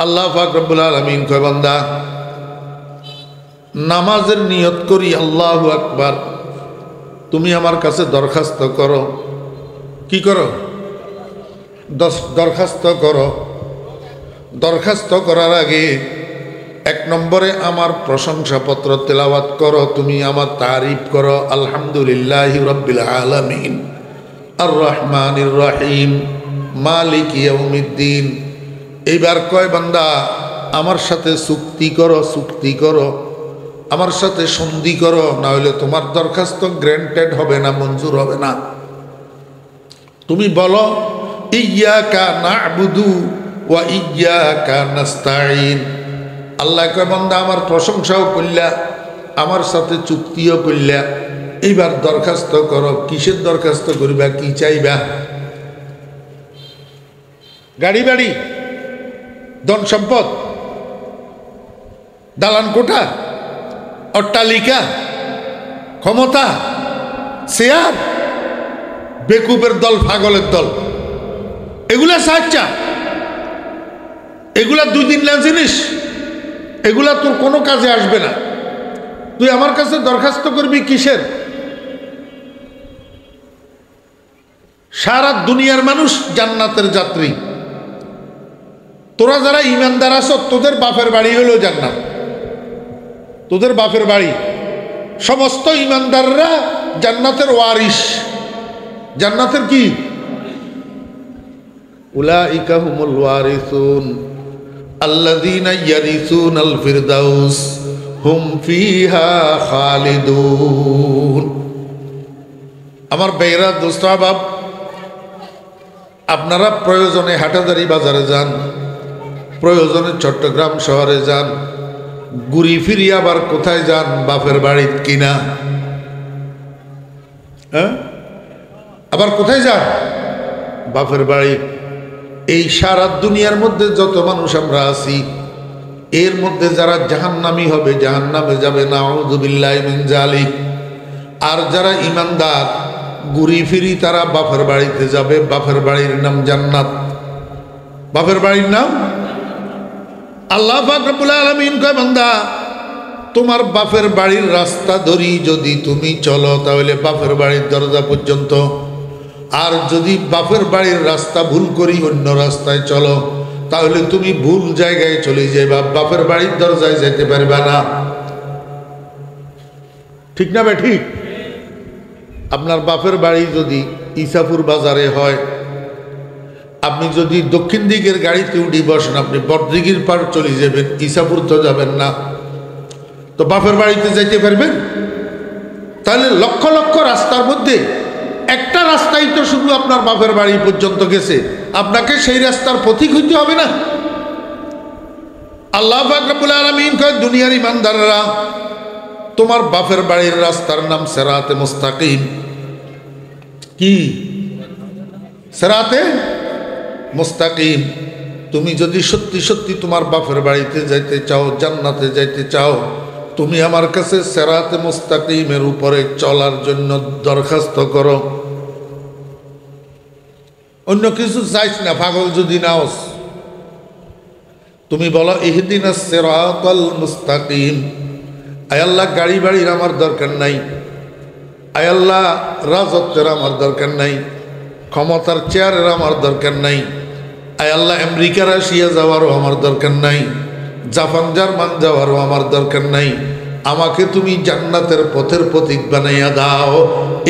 আল্লাহ পাক রব্বুল আলামিন কয় বান্দা নামাজের নিয়ত করি আল্লাহু আকবার, তুমি আমার কাছে দরখাস্ত করো। কি করো? দরখাস্ত করো। দরখাস্ত করার আগে এক নম্বরে আমার প্রশংসাপত্র তেলাওয়াত করো, তুমি আমার তারিফ করো। আলহামদুলিল্লাহি রাব্বিল আলামিন আর রহমানির রহিম মালিক ইয়াউমিদ্দিন। এইবার কয় বান্দা আমার সাথে চুক্তি করো, চুক্তি করো, আমার সাথে সন্ধি করো, না হলে তোমার দরখাস্ত গ্র্যান্টেড হবে না, মঞ্জুর হবে না। তুমি বলো ইয়্যাকা না'বুদু ওয়া ইয়্যাকা নাস্তাঈন। আল্লাহ কয় বান্দা আমার প্রশংসাও করলা, আমার সাথে চুক্তিও করলা, এইবার দরখাস্ত করো। কিসের দরখাস্ত করিবা? কি চাইবা? গাড়ি বাড়ি, ধন সম্পদ, দালান কোঠা, অট্টালিকা, ক্ষমতা, চেয়ার, বেকুবের দল, পাগলের দল, এগুলা সাচ্চা, এগুলা দুই দিন না জিনিস, এগুলা তোর কোনো কাজে আসবে না। তুই আমার কাছে দরখাস্ত করবি কিসের? সারা দুনিয়ার মানুষ জান্নাতের যাত্রী। তোরা যারা ইমানদার আছো, তোদের বাপের বাড়ি হলো জান্নাত। তোদের বাপের বাড়ি, সমস্ত ইমানদাররা জান্নাতের ওয়ারিস। জান্নাতের কি? উলাইকা হুমুল ওয়ারিসুন আল্লাযীনা ইয়ারিসুনাল ফিরদাউস হুম ফিহা খালিদুন। আমার বেরা দোস্ত বাপ, আপনারা প্রয়োজনে হাটাদারি বাজারে যান, প্রয়োজনে চট্টগ্রাম শহরে যান, ঘুরি ফিরি আবার কোথায় যান? বাপের বাড়িত কিনা। হ্যাঁ, আবার কোথায় যান? বাপের বাড়ি। এই সারা দুনিয়ার মধ্যে যত মানুষ আমরা আছি, এর মধ্যে যারা জাহান্নামী হবে, জাহান্নামে যাবে, নাউযু বিল্লাহি মিন যালিক। আর যারা ইমানদার ঘুরি ফিরি তারা বাপের বাড়িতে যাবে। বাপের বাড়ির নাম জান্নাত। বাপের বাড়ির নাম আল্লাহ পাক রব্বুল আলামিন কয় বান্দা তোমার বাপের বাড়ির রাস্তা ধরি যদি তুমি চলো, তাহলে বাপের বাড়ির দরজা পর্যন্ত। আর যদি বাপের বাড়ির রাস্তা ভুল করি অন্য রাস্তায় চলো, তাহলে তুমি ভুল জায়গায় চলে যাইবা, বাপের বাড়ির দরজায় যেতে পারবে না। ঠিক না বে ঠিক? আপনার বাপের বাড়ি যদি ইসাপুর বাজারে হয়, আপনি যদি দক্ষিণ দিকের গাড়িতে উঠি বসেন, আপনি বড়দিঘির পার চলে যাবেন, ইসাপুর তো যাবেন না। তো বাপের বাড়িতে যাইতে পারবেন? তাহলে লক্ষ লক্ষ রাস্তার মধ্যে একটা রাস্তাই তো শুধু আপনার বাপের বাড়ি পর্যন্ত গেছে, আপনাকে সেই রাস্তার পথিক হইতে হবে না? আল্লাহ পাক রব্বুল আলামিন কয় দুনিয়ার ইমানদাররা, তোমার বাপের বাড়ির রাস্তার নাম সিরাতে মুস্তাকিম। কি? সিরাতে মুস্তাকিম। তুমি যদি সত্যি সত্যি তোমার বাপের বাড়িতে যাইতে চাও, জান্নাতে যাইতে চাও, তুমি আমার কাছে সিরাতে মুস্তাকিমের উপরে চলার জন্য দরখাস্ত করো। অন্য কিছু চাইছ না। পাগল যদি নাওস, তুমি বলো ইহদিনাস সিরাতাল মুস্তাকিম। আয় আল্লাহ, গাড়ি বাড়ির আমার দরকার নাই, আয় আল্লাহ রাজত্বের আমার দরকার নাই, ক্ষমতার চেয়ারের আমার দরকার নাই, আয় আল্লাহ আমেরিকা রাশিয়া যাওয়ারও আমার দরকার নাই, জাপান জার্মান যাওয়ারও আমার দরকার নাই। আমাকে তুমি জান্নাতের পথের প্রতীক বানাইয়া দাও।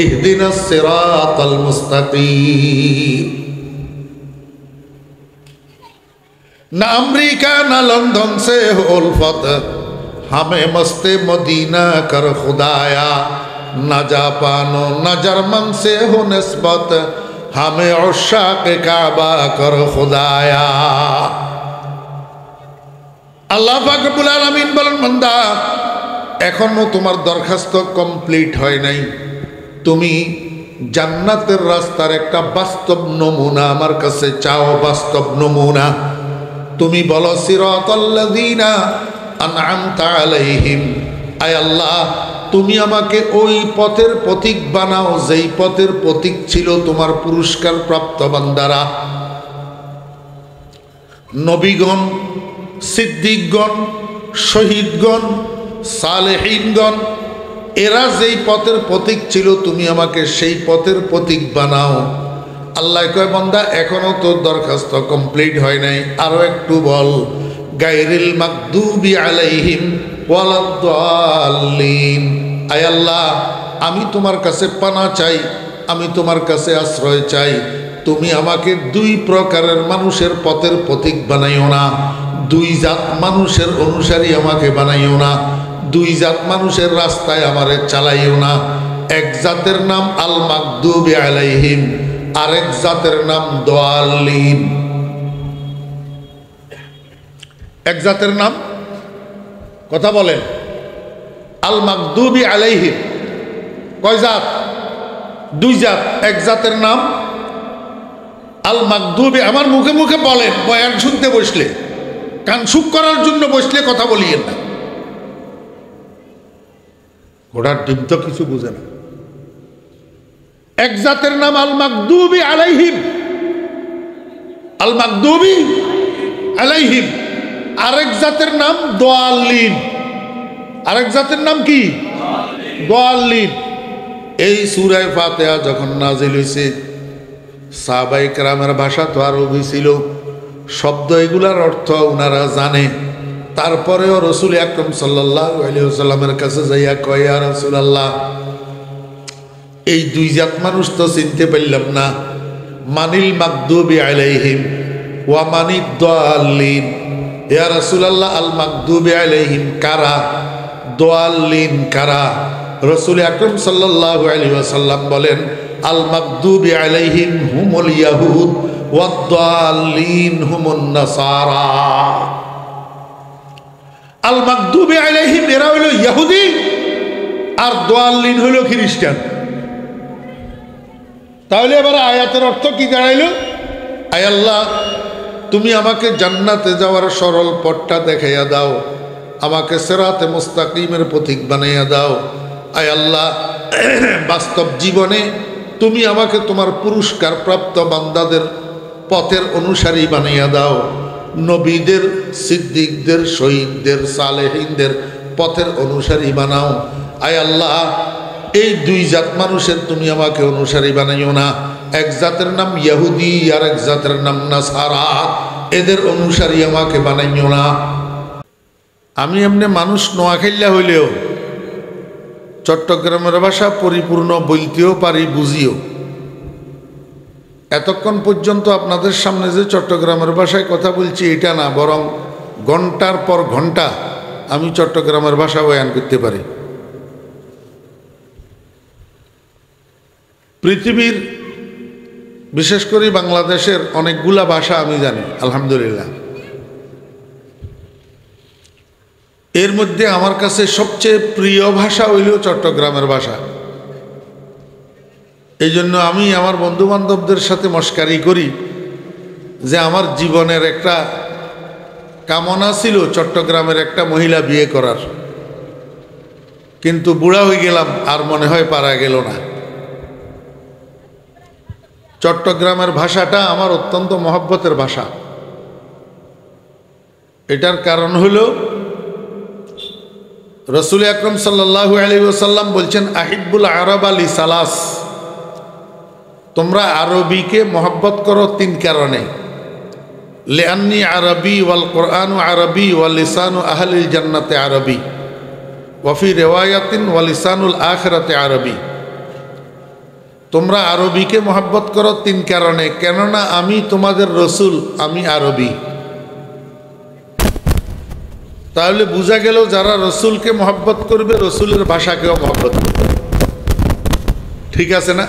ইহদিনাস সিরাতাল মুস্তাকিম। না আমেরিকা না লন্ডন সে হো উলফত, हमें मस्ते मदीना कर खुदाया, न जापानो न जर्मन से हो निस्बत, हमें उशाक काबा कर खुदाया। আল্লাহ পাক রব্বুল আলামিন বলেন বান্দা এখনো তোমার দরখাস্ত কমপ্লিট হয় নাই। তুমি জান্নাতের রাস্তার একটা বাস্তব নমুনা আমার কাছে চাও, বাস্তব নমুনা। তুমি বলো সিরাতাল্লাযীনা আনআমতা আলাইহিম, আয় আল্লাহ তুমি আমাকে ওই পথের প্রতীক বানাও যেই পথের প্রতীক ছিল তোমার পুরস্কার প্রাপ্ত বান্দারা। নবীগণ সিদ্দিকগণ, শহীদগণ, সালেহীনগণ, এরা যেই পথের প্রতীক ছিল তুমি আমাকে সেই পথের প্রতীক বানাও। আল্লাহ কয় বান্দা এখনো তোর দরখাস্ত কমপ্লিট হয় নাই, আরো একটু বল। গায়রিল মাগদুবি আলাইহিম ওয়ালাদ-দাল্লিন। আয় আল্লাহ, আমি তোমার কাছে পানা চাই, আমি তোমার কাছে আশ্রয় চাই। তুমি আমাকে দুই প্রকারের মানুষের পথের প্রতীক বানাইও না, দুই জাত মানুষের অনুসারী আমাকে বানাইও না, দুই জাত মানুষের রাস্তায় আমারে চালাইও না। এক জাতের নাম আল মাগদুবি আলাইহিম, আরেক জাতের নাম দাল্লিন। এক জাতের নাম, কথা বলেন, আল মাগদুবি আলাইহিম। কয় জাত? দুই জাত। এক জাতের নাম আল মাগদুবি, আমার মুখে মুখে বলেন, বয়ান শুনতে বসলে, কান সুখ করার জন্য বসলে কথা বলিয়েন না। ঘোড়ার ডিম তো কিছু বুঝে না। এক জাতের নাম আল মাগদুবি আলাইহিম, আল মাগদুবি আলাইহিম। আরেক জাতের নাম দাল্লিন। আরেক জাতের নাম কি? দাল্লিন। এই সূরা ফাতিহা যখন নাজিল হয়েছে, সাহাবায়ে কেরামের ভাষা তো আরবি ছিল, শব্দ এগুলার অর্থ ওনারা জানে। তারপরেও রাসূল আকরাম সাল্লাল্লাহু আলাইহি ওয়াসাল্লামের কাছে যাইয়া কয়, ইয়া রাসূলুল্লাহ, এই দুই জাত মানুষ তো চিনতে পারলাম না, মানিল মাগদুবি আলাইহিম ওয়া মানিদ দাল্লিন। ইয়া রাসূলুল্লাহ, আল মাগদুবি আলাইহিম কারা, দাল্লিন কারা? রাসূল আকরাম সাল্লাল্লাহু আলাইহি ওয়াসাল্লাম বলেন, আল মাগদুবি আলাইহিম হুমুল ইয়াহুদ ওয়াদ দাল্লিন হুমুন নাসারা। আল মাগদুবি আলাইহিম এরা হইল ইহুদি, আর দাল্লিন হইল খ্রিস্টান। তাহলে এবার আয়াতের অর্থ কি দাঁড়াইল? আয় আল্লাহ, তুমি আমাকে জান্নাতে যাওয়ার সরল পথটা দেখাইয়া দাও, আমাকে সিরাতে মুস্তাকিমের পথিক বানাইয়া দাও। আয় আল্লাহ, বাস্তব জীবনে তুমি আমাকে তোমার পুরস্কার প্রাপ্ত বান্দাদের পথের অনুসারী বানাইয়া দাও, নবীদের, সিদ্দিকদের, শহীদদের, সালেহীনদের পথের অনুসারী বানাও। আয় আল্লাহ, এই দুই জাত মানুষের তুমি আমাকে অনুসারী বানাইও না। এক জাতের নাম ইহুদি, আর এক জাতের নাম নাসারা, এদের অনুসারী আমাকে বানাইও না। আমি এমনি মানুষ নোয়াখাইল্লা হইলেও চট্টগ্রামের ভাষা পরিপূর্ণ বলতেও পারি, বুঝিও। এতক্ষণ পর্যন্ত আপনাদের সামনে যে চট্টগ্রামের ভাষায় কথা বলছি এটা না, বরং ঘন্টার পর ঘন্টা আমি চট্টগ্রামের ভাষা বয়ান করতে পারি। পৃথিবীর, বিশেষ করে বাংলাদেশের অনেকগুলা ভাষা আমি জানি আলহামদুলিল্লাহ। এর মধ্যে আমার কাছে সবচেয়ে প্রিয় ভাষা হইল চট্টগ্রামের ভাষা। এই জন্য আমি আমার বন্ধু বান্ধবদের সাথে মস্কারি করি যে আমার জীবনের একটা কামনা ছিল চট্টগ্রামের একটা মহিলা বিয়ে করার, কিন্তু বুড়া হয়ে গেলাম, আর মনে হয় পারা গেল না। চট্টগ্রামের ভাষাটা আমার অত্যন্ত মহব্বতের ভাষা। এটার কারণ হলো রাসূল আকরাম সাল্লাল্লাহু আলাইহি ওয়াসাল্লাম বলছেন, আহিব্বুল আরব আলি সালাস, তোমরা আরবিকে মহব্বত করো তিন কারণে। লিআন্নি আরবি ওয়াল কোরআনু আরবি ওয়াল লিসানু আহলিল জান্নাতে আরবি ওয়া ফি রিওয়ায়াতিন ওয়া লিসানুল আখিরাতে আরবি। তোমরা আরবিকে মহব্বত করো তিন কারণে, কেননা আমি তোমাদের রসুল, আমি আরবি। তাহলে বোঝা গেল যারা রসুলকে মহব্বত করবে, রসুলের ভাষাকেও মহব্বত করবে। ঠিক আছে না?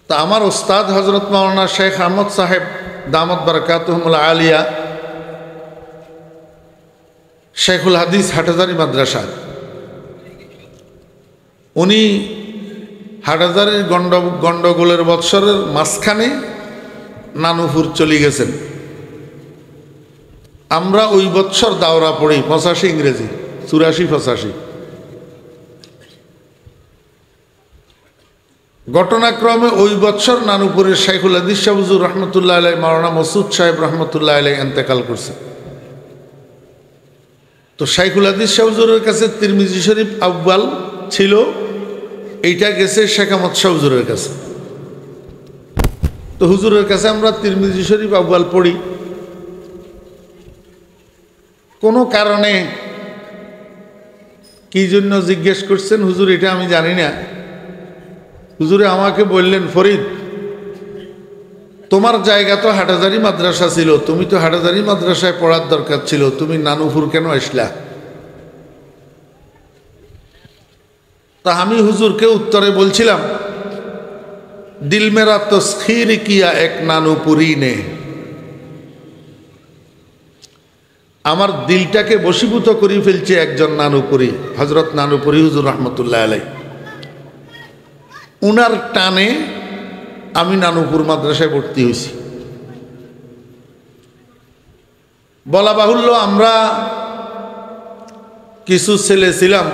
তা আমার ওস্তাদ হজরত মাওলানা শেখ আহমদ সাহেব দামত বারাকাতুহুল আলিয়া, শেখুল হাদিস হাটহাজারী মাদ্রাসা, উনি হাটহাজারীর গণ্ডগোলের বৎসরের মাঝখানে নানুপুর চলে গেছেন। আমরা ওই বৎসর দাওরা পড়ি 85 ইংরেজি, 84-85। ঘটনাক্রমে ওই বৎসর নানুপুরের শাইখুল হাদিস শাহ হুজুর রহমতুল্লাহ আলাই মাওলানা মসুদ সাহেব রহমতুল্লাহ আলাই ইন্তেকাল করছে। তো শাইখুল হাদিস শাহ হুজুরের কাছে তিরমিজি শরীফ আউয়াল ছিল, এইটা গেছে শেখ আহমদ শাহ হুজুরের কাছে। তো হুজুরের কাছে আমরা তিরমিজি শরীফ আউয়াল পড়ি, কোনো কারণে কি জন্য জিজ্ঞেস করছেন হুজুর এটা আমি জানি না। হুজুরে আমাকে বললেন, ফরিদ তোমার জায়গা তো হাটাজারি মাদ্রাসা ছিল, তুমি তো হাটাজারি মাদ্রাসায় পড়ার দরকার ছিল, তুমি নানুপুর কেন আসলা? তা আমি হুজুরকে উত্তরে বলছিলাম, দিল মেরা তসখির কিয়া এক নানুপুরি নে, আমার দিলটাকে বশীভূত করে ফেলছে একজন নানুপুরি, হযরত নানুপুরি হুজুর রহমতুল্লাহ আলাই। উনার টানে আমি নানুপুর মাদ্রাসায় ভর্তি হয়েছি। বলা বাহুল্য, আমরা কিছু ছেলে ছিলাম,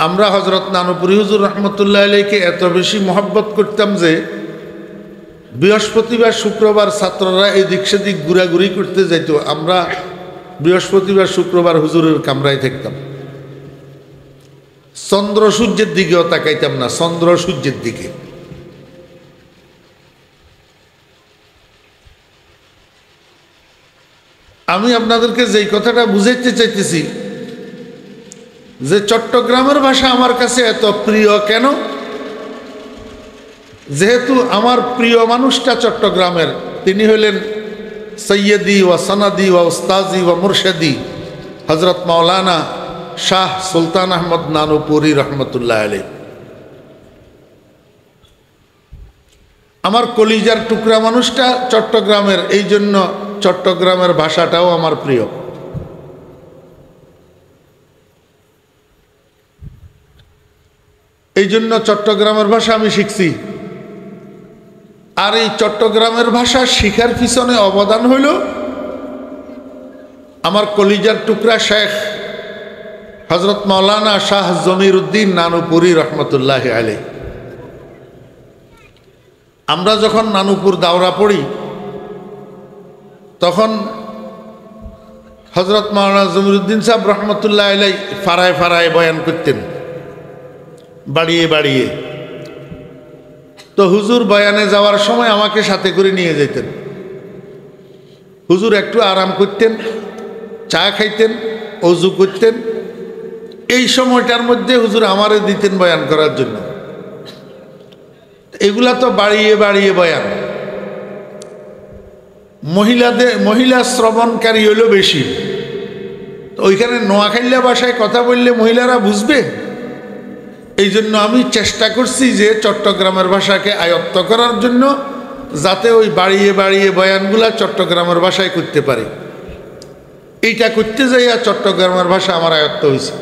আমরা হযরত নানুপুরি হুজুর রহমতুল্লাহ আলাইকে এত বেশি মহব্বত করতাম যে বৃহস্পতিবার শুক্রবার ছাত্ররা এদিক সেদিক ঘোরাঘুরি করতে যাইত, আমরা বৃহস্পতিবার শুক্রবার হুজুরের কামরায় থাকতাম। চন্দ্র সূর্যের দিকেও তাকাইতাম না, চন্দ্র সূর্যের দিকে। আমি আপনাদেরকে যেই কথাটা বুঝাইতে চাইতেছি যে চট্টগ্রামের ভাষা আমার কাছে এত প্রিয় কেন, যেহেতু আমার প্রিয় মানুষটা চট্টগ্রামের, তিনি হলেন সৈয়দি ওয়া সনাদি ওয়া উস্তাজি ওয়া মুরশেদি হজরত মাওলানা শাহ সুলতান আহমদ নানুপুরি রহমতুল্লাহ আলাইহ। আমার কলিজার টুকরা মানুষটা চট্টগ্রামের, এই জন্য চট্টগ্রামের ভাষাটাও আমার প্রিয়। এই জন্য চট্টগ্রামের ভাষা আমি শিখছি। আর এই চট্টগ্রামের ভাষা শিখার পিছনে অবদান হইল আমার কলিজার টুকরা শেখ হজরত মাওলানা শাহ জমির উদ্দিন নানুপুরি রহমতুল্লাহ আলাইহ। আমরা যখন নানুপুর দাওরা পড়ি তখন হজরত মাওলানা জমির উদ্দিন সাহেব রহমতুল্লাহ আলাইহ ফারায় ফারায় বয়ান করতেন, বাড়িয়ে বাড়িয়ে। তো হুজুর বয়ানে যাওয়ার সময় আমাকে সাথে করে নিয়ে যেতেন। হুজুর একটু আরাম করতেন, চা খাইতেন, অজু করতেন। এই সময়টার মধ্যে হুজুর আমারে দিতেন বয়ান করার জন্য। এগুলা তো বাড়িয়ে বাড়িয়ে বয়ান। মহিলা শ্রবণকারী হইল বেশি, তো ওইখানে নোয়াখাইলা ভাষায় কথা বললে মহিলারা বুঝবে। এই জন্য আমি চেষ্টা করছি যে চট্টগ্রামের ভাষাকে আয়ত্ত করার জন্য, যাতে ওই বাড়িয়ে বাড়িয়ে বয়ানগুলা চট্টগ্রামের ভাষায় করতে পারি। এইটা করতে যাইয়া চট্টগ্রামের ভাষা আমার আয়ত্ত হয়েছে।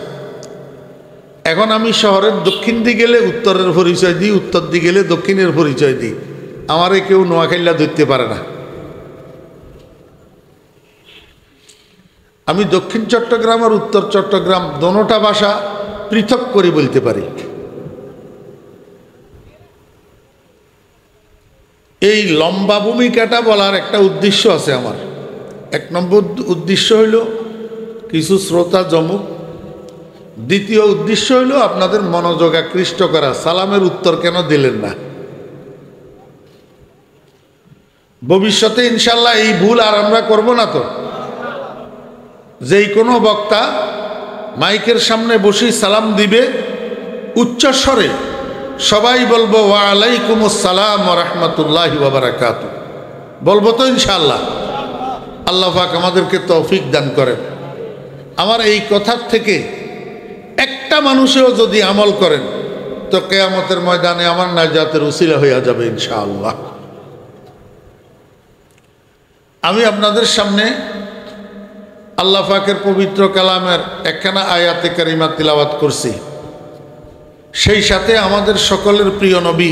এখন আমি শহরের দক্ষিণ দিকে গেলে উত্তরের পরিচয় দিই, উত্তর দিকে গেলে দক্ষিণের পরিচয় দিই। আমারে কেউ নোয়াখাইলা ধরতে পারে না। আমি দক্ষিণ চট্টগ্রাম আর উত্তর চট্টগ্রাম দোনোটা ভাষা পৃথক করে বলতে পারি। এই লম্বা ভূমিকাটা বলার একটা উদ্দেশ্য আছে আমার। এক নম্বর উদ্দেশ্য হইল কিছু শ্রোতা জমুক, দ্বিতীয় উদ্দেশ্য হইল আপনাদের মনোযোগ আকৃষ্ট করা। সালামের উত্তর কেন দিলেন না? ভবিষ্যতে ইনশাল্লাহ এই ভুল আর আমরা করব না তো। যেই কোনো বক্তা মাইকের সামনে বসে সালাম দিবে উচ্চস্বরে, সবাই বলবো ওয়া আলাইকুম আসসালাম ওয়া রাহমাতুল্লাহি ওয়া বারাকাতুহু, বলবো তো ইনশাআল্লাহ। আল্লাহ পাক আমাদেরকে তৌফিক দান করেন। আমার এই কথার থেকে একটা মানুষেও যদি আমল করেন তো কিয়ামতের ময়দানে আমার নাজাতের উসিলা হইয়া যাবে ইনশাআল্লাহ। আমি আপনাদের সামনে আল্লাহ পাকের পবিত্র কালামের একখানা আয়াতে কারিমা তিলাওয়াত করছি। সেই সাথে আমাদের সকলের প্রিয় নবী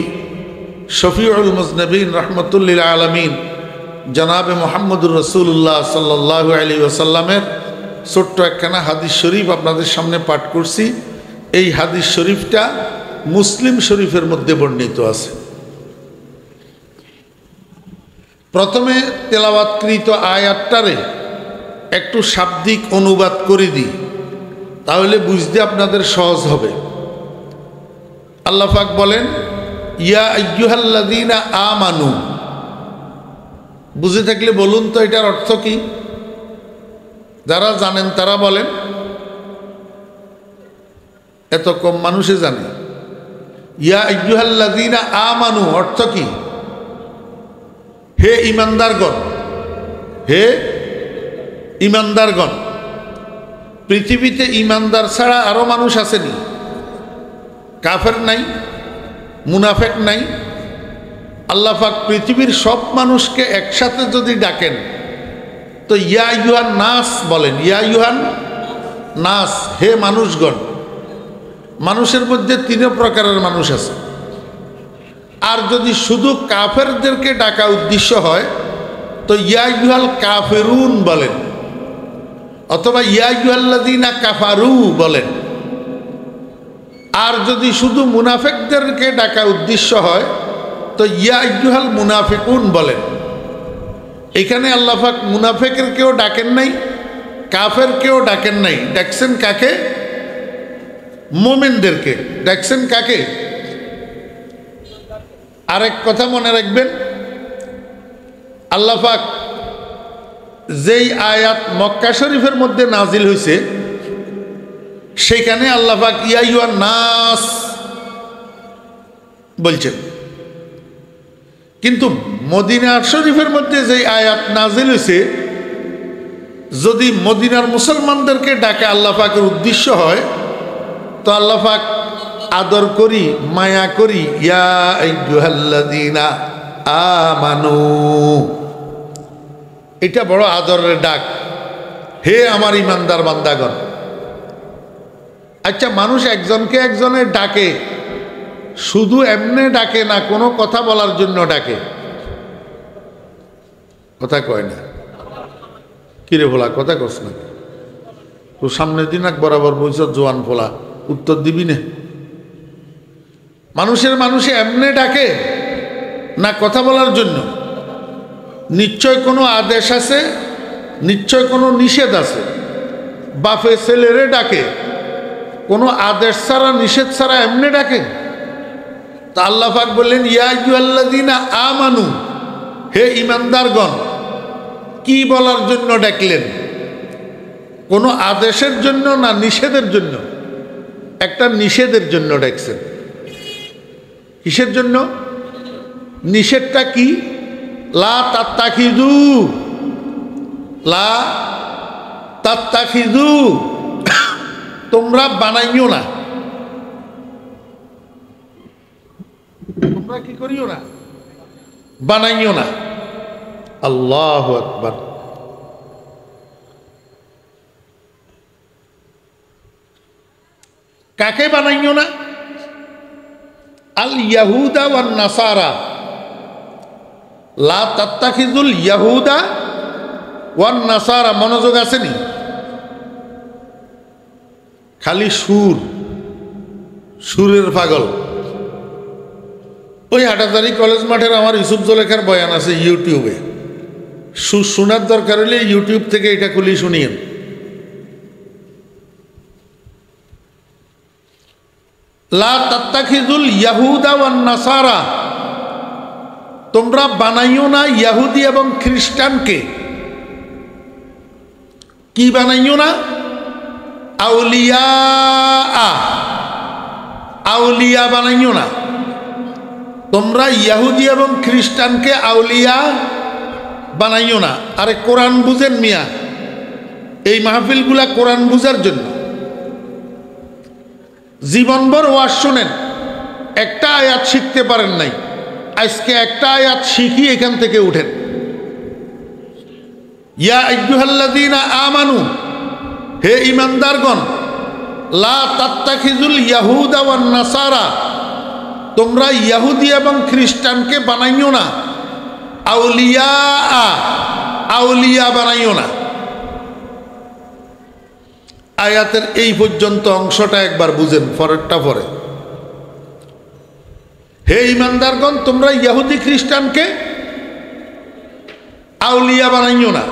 শফিউল মুজনবিন রহমতুল্লিল আলমিন জনাবে মোহাম্মদুর রসুল্লাহ সাল্লাল্লাহু আলাইহি ওয়াসাল্লামের ছোট্ট একখানা হাদিস শরীফ আপনাদের সামনে পাঠ করছি। এই হাদিস শরীফটা মুসলিম শরীফের মধ্যে বর্ণিত আছে। প্রথমে তেলাওয়াতকৃত আয়াতটারে একটু শাব্দিক অনুবাদ করে দিই, তাহলে বুঝতে আপনাদের সহজ হবে। আল্লাহ পাক বলেন, ইয়া আইয়ুহাল্লাযীনা আমানু। বুঝে থাকলে বলুন তো এটার অর্থ কি? যারা জানেন তারা বলেন। এত কম মানুষে জানে। ইয়া আইয়ুহাল্লাযীনা আমানু অর্থ কি? হে ঈমানদারগণ, হে ঈমানদারগণ। পৃথিবীতে ঈমানদার ছাড়া আরো মানুষ আসেনি? কাফের নাই, মুনাফেক নাই। আল্লাহ পাক পৃথিবীর সব মানুষকে একসাথে যদি ডাকেন তো ইয়া আইয়ুহান নাস বলেন। ইয়া আইয়ুহান নাস, হে মানুষগণ। মানুষের মধ্যে তিন প্রকারের মানুষ আছে। আর যদি শুধু কাফেরদেরকে ডাকা উদ্দেশ্য হয় তো ইয়া আইয়ুহাল কাফিরুন বলেন, অথবা ইয়া আইয়ুহাল্লাযীনা কাফারু বলেন। আর যদি শুধু মুনাফিকদেরকে ডাকা উদ্দেশ্য হয় তো ইয়া আইয়ুহাল মুনাফিকুন বলেন। এখানে আল্লাহ পাক মুনাফিকের কেউ ডাকেন নাই, কাফের কেউ ডাকেন নাই। ডাকছেন কাকে? মুমিনদেরকে। ডাকছেন কাকে? আরেক কথা মনে রাখবেন, আল্লাহ পাক যেই আয়াত মক্কা শরীফের মধ্যে নাজিল হয়েছে সেখানে আল্লাহ পাক ইয়া আইয়ুহান নাস বলছেন, কিন্তু মদিনা শরীফের মধ্যে যেই আয়াত নাজিল হয়েছে, যদি মদিনার মুসলমানদেরকে ডাকে আল্লাহ পাকের উদ্দেশ্য হয় তো আল্লাহ পাক আদর করি, মায়া করি, ইয়া আইয়ুহাল্লাযীনা আমানু। এটা বড় আদরের ডাক, হে আমার ইমানদার বান্দাগণ। আচ্ছা, মানুষ একজনকে একজনে ডাকে, শুধু এমনি ডাকে না, কোনো কথা বলার জন্য ডাকে। কথা কয় না? কিরে ভোলা, কথা কস না? তো সামনের দিন এক বরাবর বলছ জোয়ান ফোলা, উত্তর দিবি না? মানুষে এমনি ডাকে না কথা বলার জন্য? নিশ্চয় কোনো আদেশ আছে, নিশ্চয় কোনো নিষেধ আছে। বাপে ছেলেরে ডাকে কোনো আদেশ ছাড়া, নিষেধ ছাড়া এমনি ডাকে? তা আল্লাহ পাক বললেন ইয়া আইয়ুহাল্লাযীনা আমানু, হে ঈমানদারগণ। কি বলার জন্য ডাকলেন? কোনো আদেশের জন্য না নিষেধের জন্য? একটা নিষেধের জন্য ডাকছেন। কিসের জন্য? নিষেধটা কি? লা তাত্তাখিযু, লা তাত্তাখিযু, তোমরা বানাইও না। তোমরা কি করিও না? বানাইও না। আল্লাহু আকবার। কাকে বানাইও না? আল ইয়াহুদা ওয়ান নাসারা। লা তাত্তাখিযুল ইয়াহুদা ওয়ান নাসারা। মনোযোগ আসেনি? খালি সুরের পাগল। ওই হাটাজারি কলেজ মাঠের আমার ইউসুফ জলেখার বয়ান আছে ইউটিউবে। শোনার দরকার হলে ইউটিউব থেকে এটা খুলি শুনিয়েন। লা তাত্তাখিযুল ইয়াহুদা ওয়ান নাসারা, তোমরা বানাইও না ইহুদি এবং খ্রিস্টানকে। কি বানাইও না? আউলিয়া, আউলিয়া বানাইও না। তোমরা ইহুদি এবং খ্রিস্টানকে আউলিয়া বানাইও না। আরে কোরআন বুঝেন মিয়া, এই মাহফিলগুলা কোরআন বুঝার জন্য। জীবনভর ওয়াজ শোনেন, একটা আয়াত শিখতে পারেন নাই, আজকে একটা আয়াত শিখি এখান থেকে উঠেন। ইয়া আইয়ুহাল্লাযীনা আমানু, হে ঈমানদারগণ। লা তাত্তাখিযুল ইয়াহুদা ওয়ান নাসারা, তোমরা ইহুদি এবং খ্রিস্টানকে বানাইও না আউলিয়া, আউলিয়া বানাইও না। আয়াতের এই পর্যন্ত অংশটা একবার বুঝেন, পরেরটা পরে। হে ইমানদারগণ, তোমরা ইহুদি খ্রিস্টানকে আউলিয়া বানাইও না।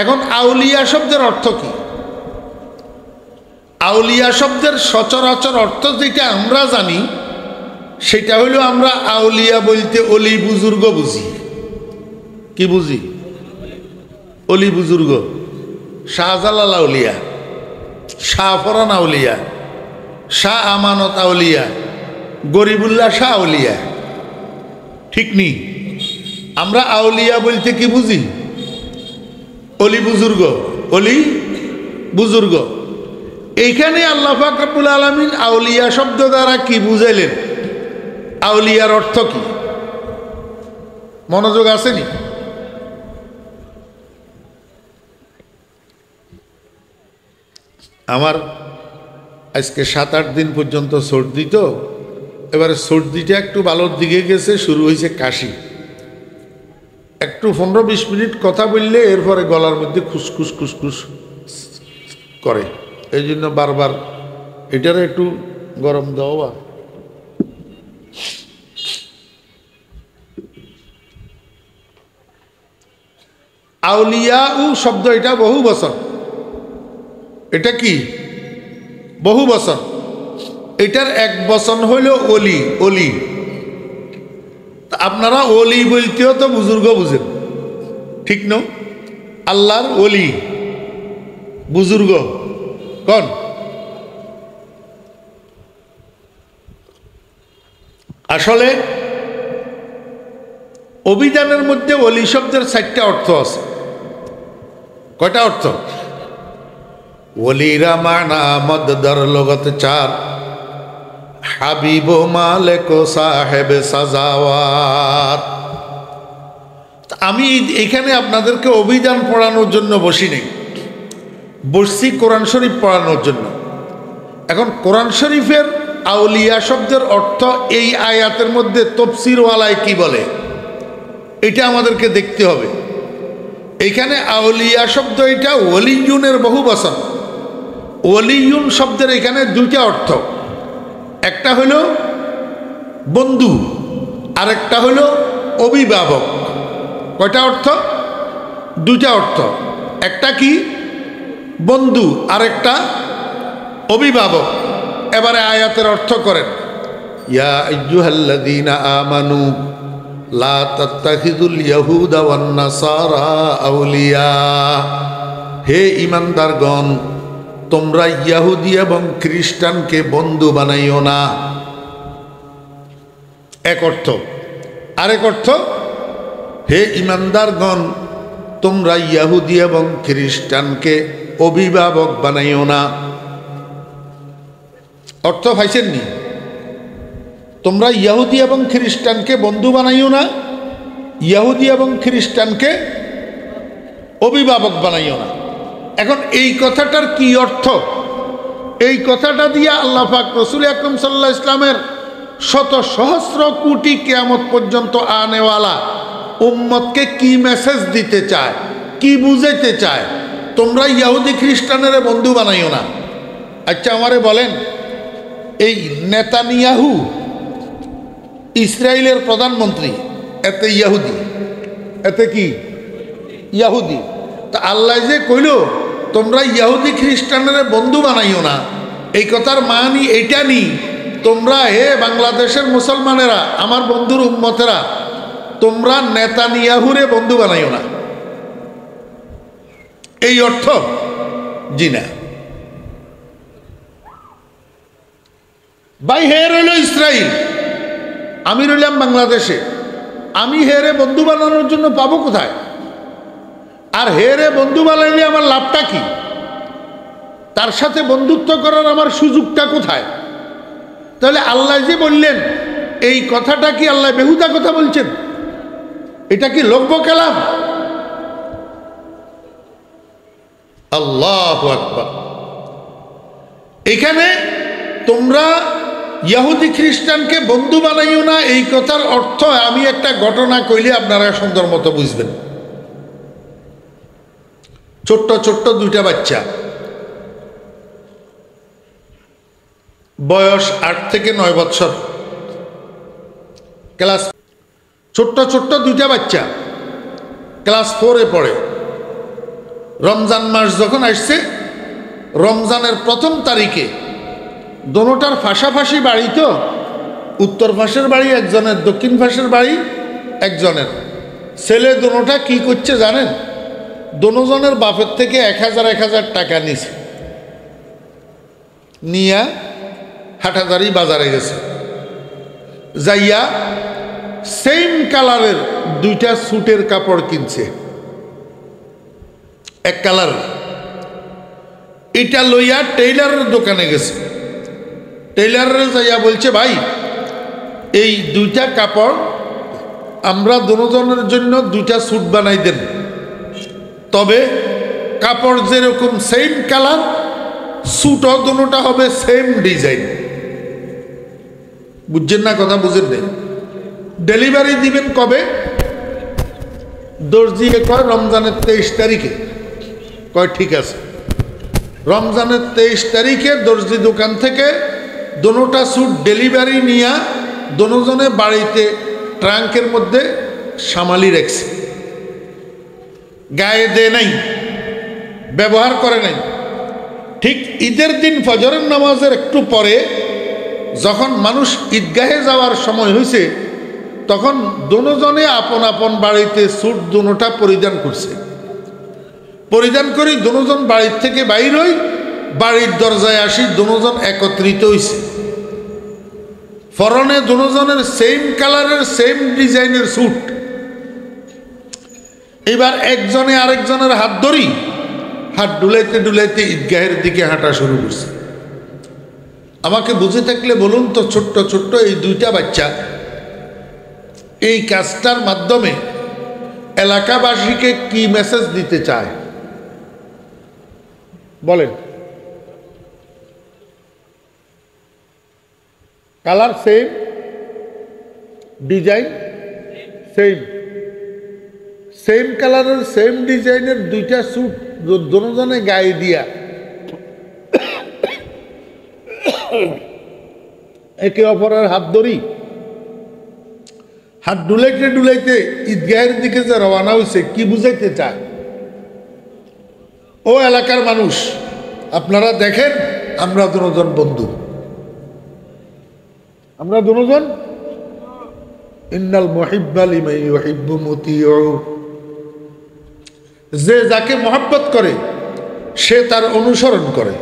এখন আউলিয়া শব্দের অর্থ কি? আউলিয়া শব্দের সচরাচর অর্থ যেটা আমরা জানি সেটা হইল, আমরা আউলিয়া বলতে অলি বুজুর্গ বুঝি। কি বুঝি? অলি বুজুর্গ। শাহজালাল আউলিয়া, শাহ ফরান আউলিয়া, শাহ আমানত আউলিয়া, গরিবুল্লাহ শাহ আউলিয়া। ঠিক নি? আমরা আউলিয়া বলতে কি বুঝি? অলি বুজুর্গ, অলি বুজুর্গ। এইখানে আল্লাহ পাক রব্বুল আলামিন আউলিয়া শব্দ দ্বারা কি বুঝাইলেন? আউলিয়ার অর্থ কি? মনোযোগ আসেনি? আমার আজকে 7-8 দিন পর্যন্ত সর্দি, তো এবারে সর্দিটা একটু ভালোর দিকে গেছে, শুরু হয়েছে কাশি। একটু 15-20 মিনিট কথা বললে এরপরে গলার মধ্যে খুসখুস খুসখুস করে, এই জন্য বারবার এটারে একটু গরম দেওয়া। আউলিয়া উ শব্দ এটা বহু বচন। এটা কি? বহু বচন। এটার এক বচন হইল অলি। অলি আপনারা অলি বলতেও তো বুজুর্গ বুঝেন, ঠিক না? আল্লাহর অলি বুজুর্গ কোন? আসলে অভিধানের মধ্যে অলি শব্দের 4টা অর্থ আছে। কয়টা অর্থ? ওলিরা মানা মদদার লগত 4, হাবিব মালিক সাহেব সাজাওয়াত। আমি এখানে আপনাদেরকে অভিধান পড়ানোর জন্য বসি নেই, বসছি কোরআন শরীফ পড়ানোর জন্য। এখন কোরআন শরীফের আউলিয়া শব্দের অর্থ এই আয়াতের মধ্যে তফসিরওয়ালায় কি বলে এটা আমাদেরকে দেখতে হবে। এখানে আউলিয়া শব্দ এটা ওলিয়ুনের বহু বচন। ওলিয়ুন শব্দের এখানে 2টা অর্থ, একটা হলো বন্ধু আর একটা হলো অভিভাবক। কয়টা অর্থ? 2টা অর্থ। একটা কি? বন্ধু আর একটা অভিভাবক। এবারে আয়াতের অর্থ করেন, ইয়া আইয়ুহাল্লাযীনা আমানু লা তাত্তাখিযুল ইয়াহুদা ওয়ান নাসারা আউলিয়া। হে ঈমানদারগণ, তোমরা ইহুদি এবং খ্রিস্টানকে বন্ধু বানাইও না। এক অর্থ। আরেক অর্থ, হে ঈমানদারগণ, তোমরা ইহুদি এবং খ্রিস্টানকে অভিভাবক বানাইও না। অর্থ পাইছেন নি? তোমরা ইহুদি এবং খ্রিস্টানকে বন্ধু বানাইও না, ইহুদি এবং খ্রিস্টানকে অভিভাবক বানাইও না। এখন এই কথাটার কি অর্থ? এই কথাটা দিয়ে আল্লাহ পাক রাসূল আকরাম সাল্লাল্লাহু আলাইহি ইসলামের শত সহস্র কোটি কিয়ামত পর্যন্ত আনেওয়ালা উম্মতকে কি মেসেজ দিতে চায়, কি বুঝাইতে চায়? তোমরা ইহুদি খ্রিস্টানের বন্ধু বানাইও না। আচ্ছা আমারে বলেন, এই নেতানিয়াহু ইসরায়েলের প্রধানমন্ত্রী, এতে ইহুদি, এতে কি ইহুদি? তা আল্লাহ যে কইল তোমরা ইহুদি খ্রিস্টানের বন্ধু বানাইও না, এই কথার মানি এটা নি তোমরা হে বাংলাদেশের মুসলমানেরা, আমার বন্ধুর উম্মতেরা, তোমরা নেতানিয়াহুরে বন্ধু বানাইও না, এই অর্থ? জি না ভাই। হে রইল ইসরায়েল, আমি রইলাম বাংলাদেশে, আমি হেরে বন্ধু বানানোর জন্য পাবো কোথায়? আর হেরে বন্ধু বানাইলে আমার লাভটা কি? তার সাথে বন্ধুত্ব করার আমার সুযোগটা কোথায়? তাহলে আল্লাহ যে বললেন, এই কথাটা কি আল্লাহ বেহুদা কথা বলছেন? এটা কি লব্য কালাম? আল্লাহু আকবার। এখানে তোমরা ইহুদি খ্রিস্টানকে বন্ধু বানাইও না, এই কথার অর্থ আমি একটা ঘটনা কইলে আপনারা সুন্দর মতো বুঝবেন। ছোট্ট ছোট্ট 2টা বাচ্চা, বয়স 8 থেকে 9 বছর, ক্লাস ছোট্ট ছোট্ট দুইটা বাচ্চা ক্লাস 4-এ পড়ে। রমজান মাস যখন আসছে, রমজানের প্রথম তারিখে দোনোটার পাশাপাশি বাড়ি, তো উত্তর পাশের বাড়ি একজনের, দক্ষিণ পাশের বাড়ি একজনের। ছেলে দোনোটা কি করছে জানেন? দোনোজনের বাপের থেকে 1000 টাকা নিছে, নিয়া হাটাদারি বাজারে গেছে, যাইয়া সেম কালারের দুইটা স্যুটের কাপড় কিনছে, এক কালার। এটা লইয়া টেইলারের দোকানে গেছে। টেইলারের যাইয়া বলছে, ভাই এই দুইটা কাপড় আমরা দুজনের জন্য দুইটা স্যুট বানাই দেন, তবে কাপড় যেরকম সেম কালার, স্যুটও দুটোটা হবে সেম ডিজাইন। বুঝছেন না কথা? বুঝেন নেই? ডেলিভারি দিবেন কবে? দর্জি কয় রমজানের 23 তারিখে। কয় ঠিক আছে। রমজানের 23 তারিখে দর্জি দোকান থেকে দুটোটা স্যুট ডেলিভারি নিয়ে দুজনে বাড়িতে ট্রাঙ্কের মধ্যে সামালি রাখছে, গায়ে দে নাই, ব্যবহার করে নাই। ঠিক ঈদের দিন ফজরের নামাজের একটু পরে যখন মানুষ ঈদগাহে যাওয়ার সময় হয়েছে, তখন দুজনে আপন আপন বাড়িতে স্যুট দুটোটা পরিধান করছে। পরিধান করি দুজন বাড়ির থেকে বাইর হই, বাড়ির দরজায় আসি, দুজন একত্রিত হয়েছে। ফরনে দুজনের সেম কালারের সেম ডিজাইনের স্যুট। এবার একজনে আরেকজনের হাত ধরি, হাত ডুলাইতে ডুলাইতে ঈদগাহের দিকে হাঁটা শুরু করছে। আমাকে বুঝে থাকলে বলুন তো, ছোট্ট ছোট্ট এই দুইটা বাচ্চা এই কাজটার মাধ্যমে এলাকাবাসীকে কি মেসেজ দিতে চায় বলেন? Colour same, design same, same কালারের সেম ডিজাইনের দুইটা স্যুট দুজনে গায়ে দিয়া একে অপরের হাত ধরি, হাত ডুলাইতে ডুলাইতে ঈদগাহের দিকে যে রওনা হয়েছে, কি বুঝাইতে চায়? ও এলাকার মানুষ, আপনারা দেখেন আমরা দুজন বন্ধু, আমরা দুজন। ইন্নাল মুহিব্বা লিমান ইউহিব্বু মুতিউ, যে যাকে মহব্বত করে সে তার অনুসরণ করে,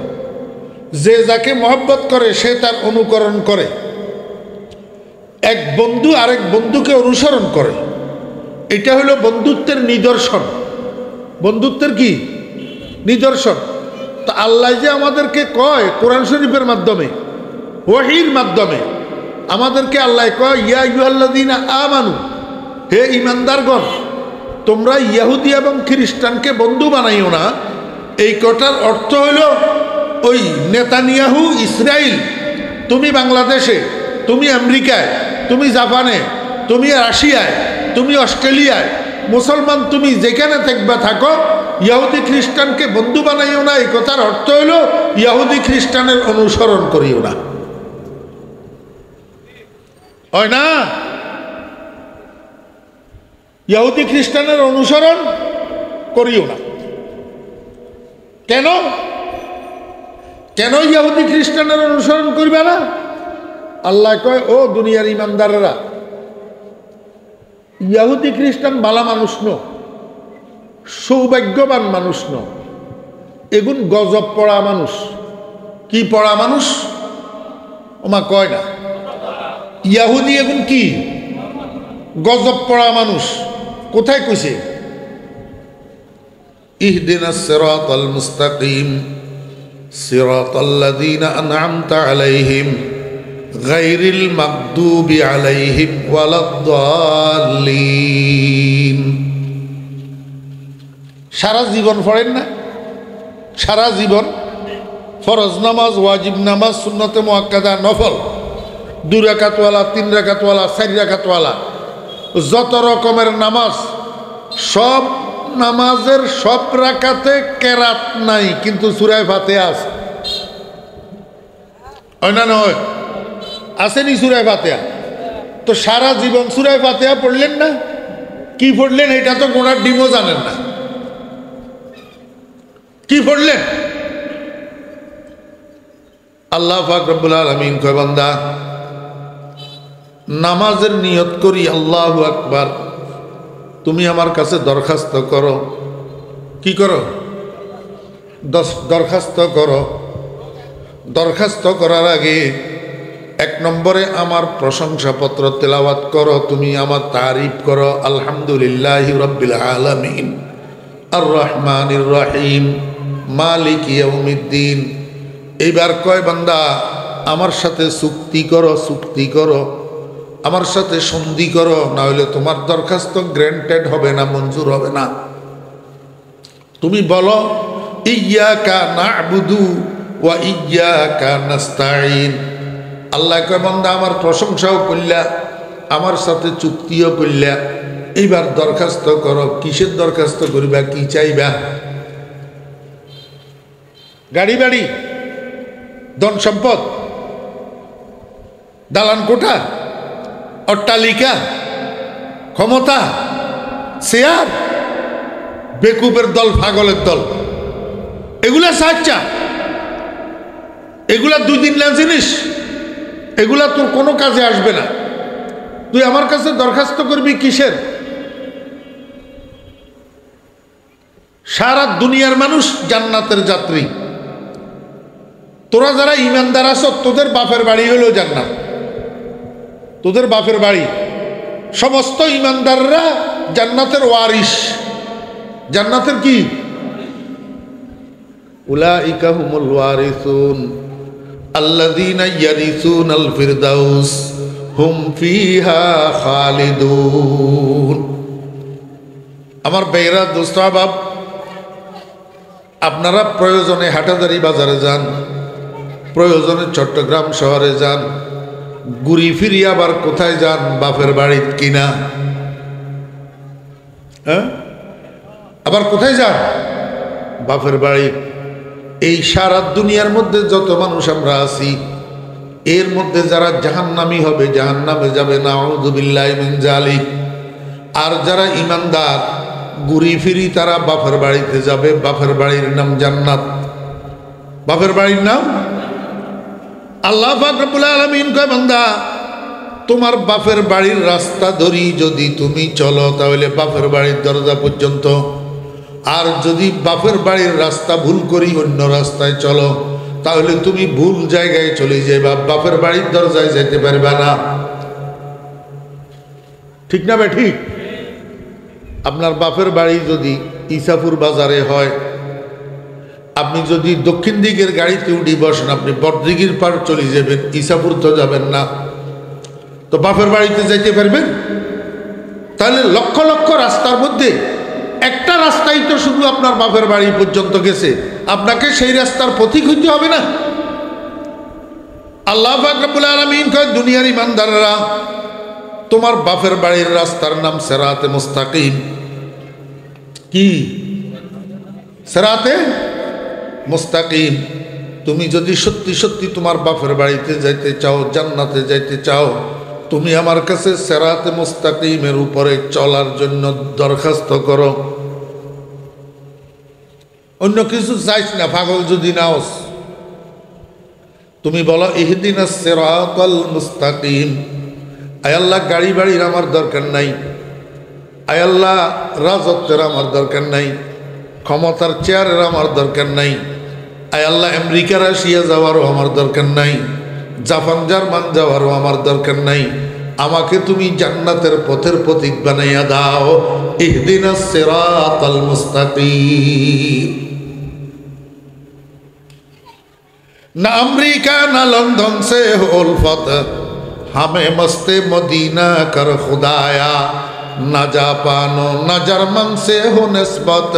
যে যাকে মহব্বত করে সে তার অনুকরণ করে। এক বন্ধু আরেক বন্ধুকে অনুসরণ করে, এটা হলো বন্ধুত্বের নিদর্শন। বন্ধুত্বের কি নিদর্শন? তো আল্লাহ যে আমাদেরকে কয় কোরআন শরীফের মাধ্যমে, ওহীর মাধ্যমে আমাদেরকে আল্লাহ কয়, ইয়া আইয়ুহাল্লাযীনা আমানু, হে ঈমানদারগণ, তোমরা ইহুদি এবং খ্রিস্টানকে বন্ধু বানাইও না। এই কথার অর্থ হলো, ওই নেতানিয়াহু ইসরায়েল, তুমি বাংলাদেশে, তুমি আমেরিকায়, তুমি জাপানে, তুমি রাশিয়ায়, তুমি অস্ট্রেলিয়ায়, মুসলমান তুমি যেখানে থাকবা থাকো, ইহুদি খ্রিস্টানকে বন্ধু বানাইও না। এই কথার অর্থ হলো ইহুদি খ্রিস্টানের অনুসরণ করিও না, হয় না? ইহুদি খ্রিস্টানের অনুসরণ করিও না। কেন? কেন ইহুদি খ্রিস্টানের অনুসরণ করবে না? আল্লাহ কয়, ও দুনিয়ার ইমানদারেরা, ইহুদি খ্রিস্টান বালা মানুষ ন, সৌভাগ্যবান মানুষ ন, এগুন গজব পড়া মানুষ। কি পড়া মানুষ? ওমা কয় না, ইহুদি এগুন কি গজব পড়া মানুষ। কোথায় কইছে? ইহদিনাস সিরাতাল মুস্তাকিম সিরাতাল্লাযীনা আন'আমতা আলাইহিম গায়রিল মাগদুবি আলাইহিম ওয়ালাদ-দাল্লিন। সারা জীবন পড়েন না? সারা জীবন ফরজ নামাজ, ওয়াজিব নামাজ, সুন্নতে মুআক্কাদা, নফল, 2 রাকাতওয়ালা, 3 রাকাতওয়ালা, 4 রাকাতওয়ালা, যত রকমের নামাজ, সব নামাজের সব রাকাতে কেরাত নাই, কিন্তু সূরা ফাতিহা আছে। হয় না? নয়? আসেনি সূরা ফাতিহা? তো সারা জীবন সূরা ফাতিহা পড়লেন না, কি পড়লেন এটা তো গোড়ার ডিমও জানেন না, কি পড়লেন? আল্লাহ পাক রব্বুল আলামিন কয় বান্দা নামাজের নিয়ত করি আল্লাহু আকবার, তুমি আমার কাছে দরখাস্ত করো। কি করো? দরখাস্ত করো। দরখাস্ত করার আগে 1 নম্বরে আমার প্রশংসাপত্র তেলাওয়াত করো, তুমি আমার তারিফ করো। আলহামদুলিল্লাহি রাব্বিল আলামিন আর রহমানির রহিম মালিক ইয়াউমিদ্দিন। এইবার কয় বান্দা আমার সাথে চুক্তি করো, চুক্তি করো, আমার সাথে সন্ধি করো, না হলে তোমার দরখাস্ত গ্র্যান্টেড হবে না, মঞ্জুর হবে না। তুমি বলো ইয়্যাকা না'বুদু ওয়া ইয়্যাকা নাস্তাঈন। আল্লাহ কয় বান্দা আমার প্রশংসাও করলা, আমার সাথে চুক্তিও করলা, এইবার দরখাস্ত করো। কিসের দরখাস্ত করিবা, কি চাইবা? গাড়ি বাড়ি, ধন সম্পদ, দালান কোঠা, অট্টালিকা, ক্ষমতা, চেয়ার, বেকুবের দল, পাগলের দল, এগুলা সাচ্চা, এগুলা 2 দিন না জিনিস, এগুলা তোর কোনো কাজে আসবে না। তুই আমার কাছে দরখাস্ত করবি কিসের? সারা দুনিয়ার মানুষ জান্নাতের যাত্রী। তোরা যারা ইমানদার আছো তোদের বাপের বাড়ি হলো জান্নাত, তোদের বাপের বাড়ি। সমস্ত ইমানদাররা জান্নাতের ওয়ারিস। জান্নাতের কি? উলাইকা হুমুল ওয়ারিসুন আল্লাযীনা ইয়ারিসুনাল ফিরদাউস হুম ফিহা খালিদুন। আমার বেরা দোস্ত বাপ, আপনারা প্রয়োজনে হাটাদারি বাজারে যান, প্রয়োজনে চট্টগ্রাম শহরে যান, ঘুরি ফিরি আবার কোথায় যান? বাপের বাড়িত কিনা। হ্যাঁ, আবার কোথায় যান? বাপের বাড়ি। এই সারা দুনিয়ার মধ্যে যত মানুষ আমরা আছি, এর মধ্যে যারা জাহান্নামী হবে, জাহান্নামে যাবে, নাউযু বিল্লাহি মিন যালিক। আর যারা ইমানদার ঘুরি ফিরি তারা বাপের বাড়িতে যাবে। বাপের বাড়ির নাম জান্নাত। বাপের বাড়ির নাম আল্লাহ পাক রব্বুল আলামিন কয় বান্দা তোমার বাপের বাড়ির রাস্তা ধরি যদি তুমি চলো তাহলে বাপের বাড়ির দরজা পর্যন্ত। আর যদি বাপের বাড়ির রাস্তা ভুল করি অন্য রাস্তায় চলো তাহলে তুমি ভুল জায়গায় চলে যাবে, বাপের বাড়ির দরজায় যেতে পারবে না। ঠিক না বে ঠিক? আপনার বাপের বাড়ি যদি ইসাপুর বাজারে হয়, আপনি যদি দক্ষিণ দিকের গাড়িতে উঠি বসেন, আপনি বড়দিঘির পার চলে যাবেন, ইসাপুর তো যাবেন না, তো বাপের বাড়িতে যাইতে পারবেন? তাহলে লক্ষ লক্ষ রাস্তার মধ্যে একটা রাস্তাই তো শুধু আপনার বাপের বাড়ি পর্যন্ত গেছে, আপনাকে সেই রাস্তার পথিক হইতে হবে না? আল্লাহ পাক রব্বুল আলামিন কয় দুনিয়ার ইমানদাররা তোমার বাপের বাড়ির রাস্তার নাম সিরাতে মুস্তাকিম। কি? সিরাতে মুস্তাকিম। তুমি যদি সত্যি সত্যি তোমার বাপের বাড়িতে যাইতে চাও, জান্নাতে যাইতে চাও, তুমি আমার কাছে সিরাতে মুস্তাকিমের উপরে চলার জন্য দরখাস্ত করো। অন্য কিছু চাইছ না, পাগল যদি নাওস। তুমি বলো ইহদিনাস সিরাতাল মুস্তাকিম। আয় আল্লাহ গাড়ি বাড়ির আমার দরকার নাই, আয় আল্লাহ রাজত্বের আমার দরকার নাই, ক্ষমতার চেয়ারের আমার দরকার নাই, আয় আল্লাহ আমেরিকা রাশিয়া যাওয়ারও আমার দরকার নাই, জাপান জার্মান যাওয়ারও আমার দরকার নাই। আমাকে তুমি জান্নাতের পথের প্রতীক বানাইয়া দাও। ইহদিনাস সিরাতাল মুস্তাকিম। না আমেরিকা না লন্ডন সে হো উলফত, हमें मस्ते मदीना कर खुदाया, न जापानो न जर्मन से हो निस्बत,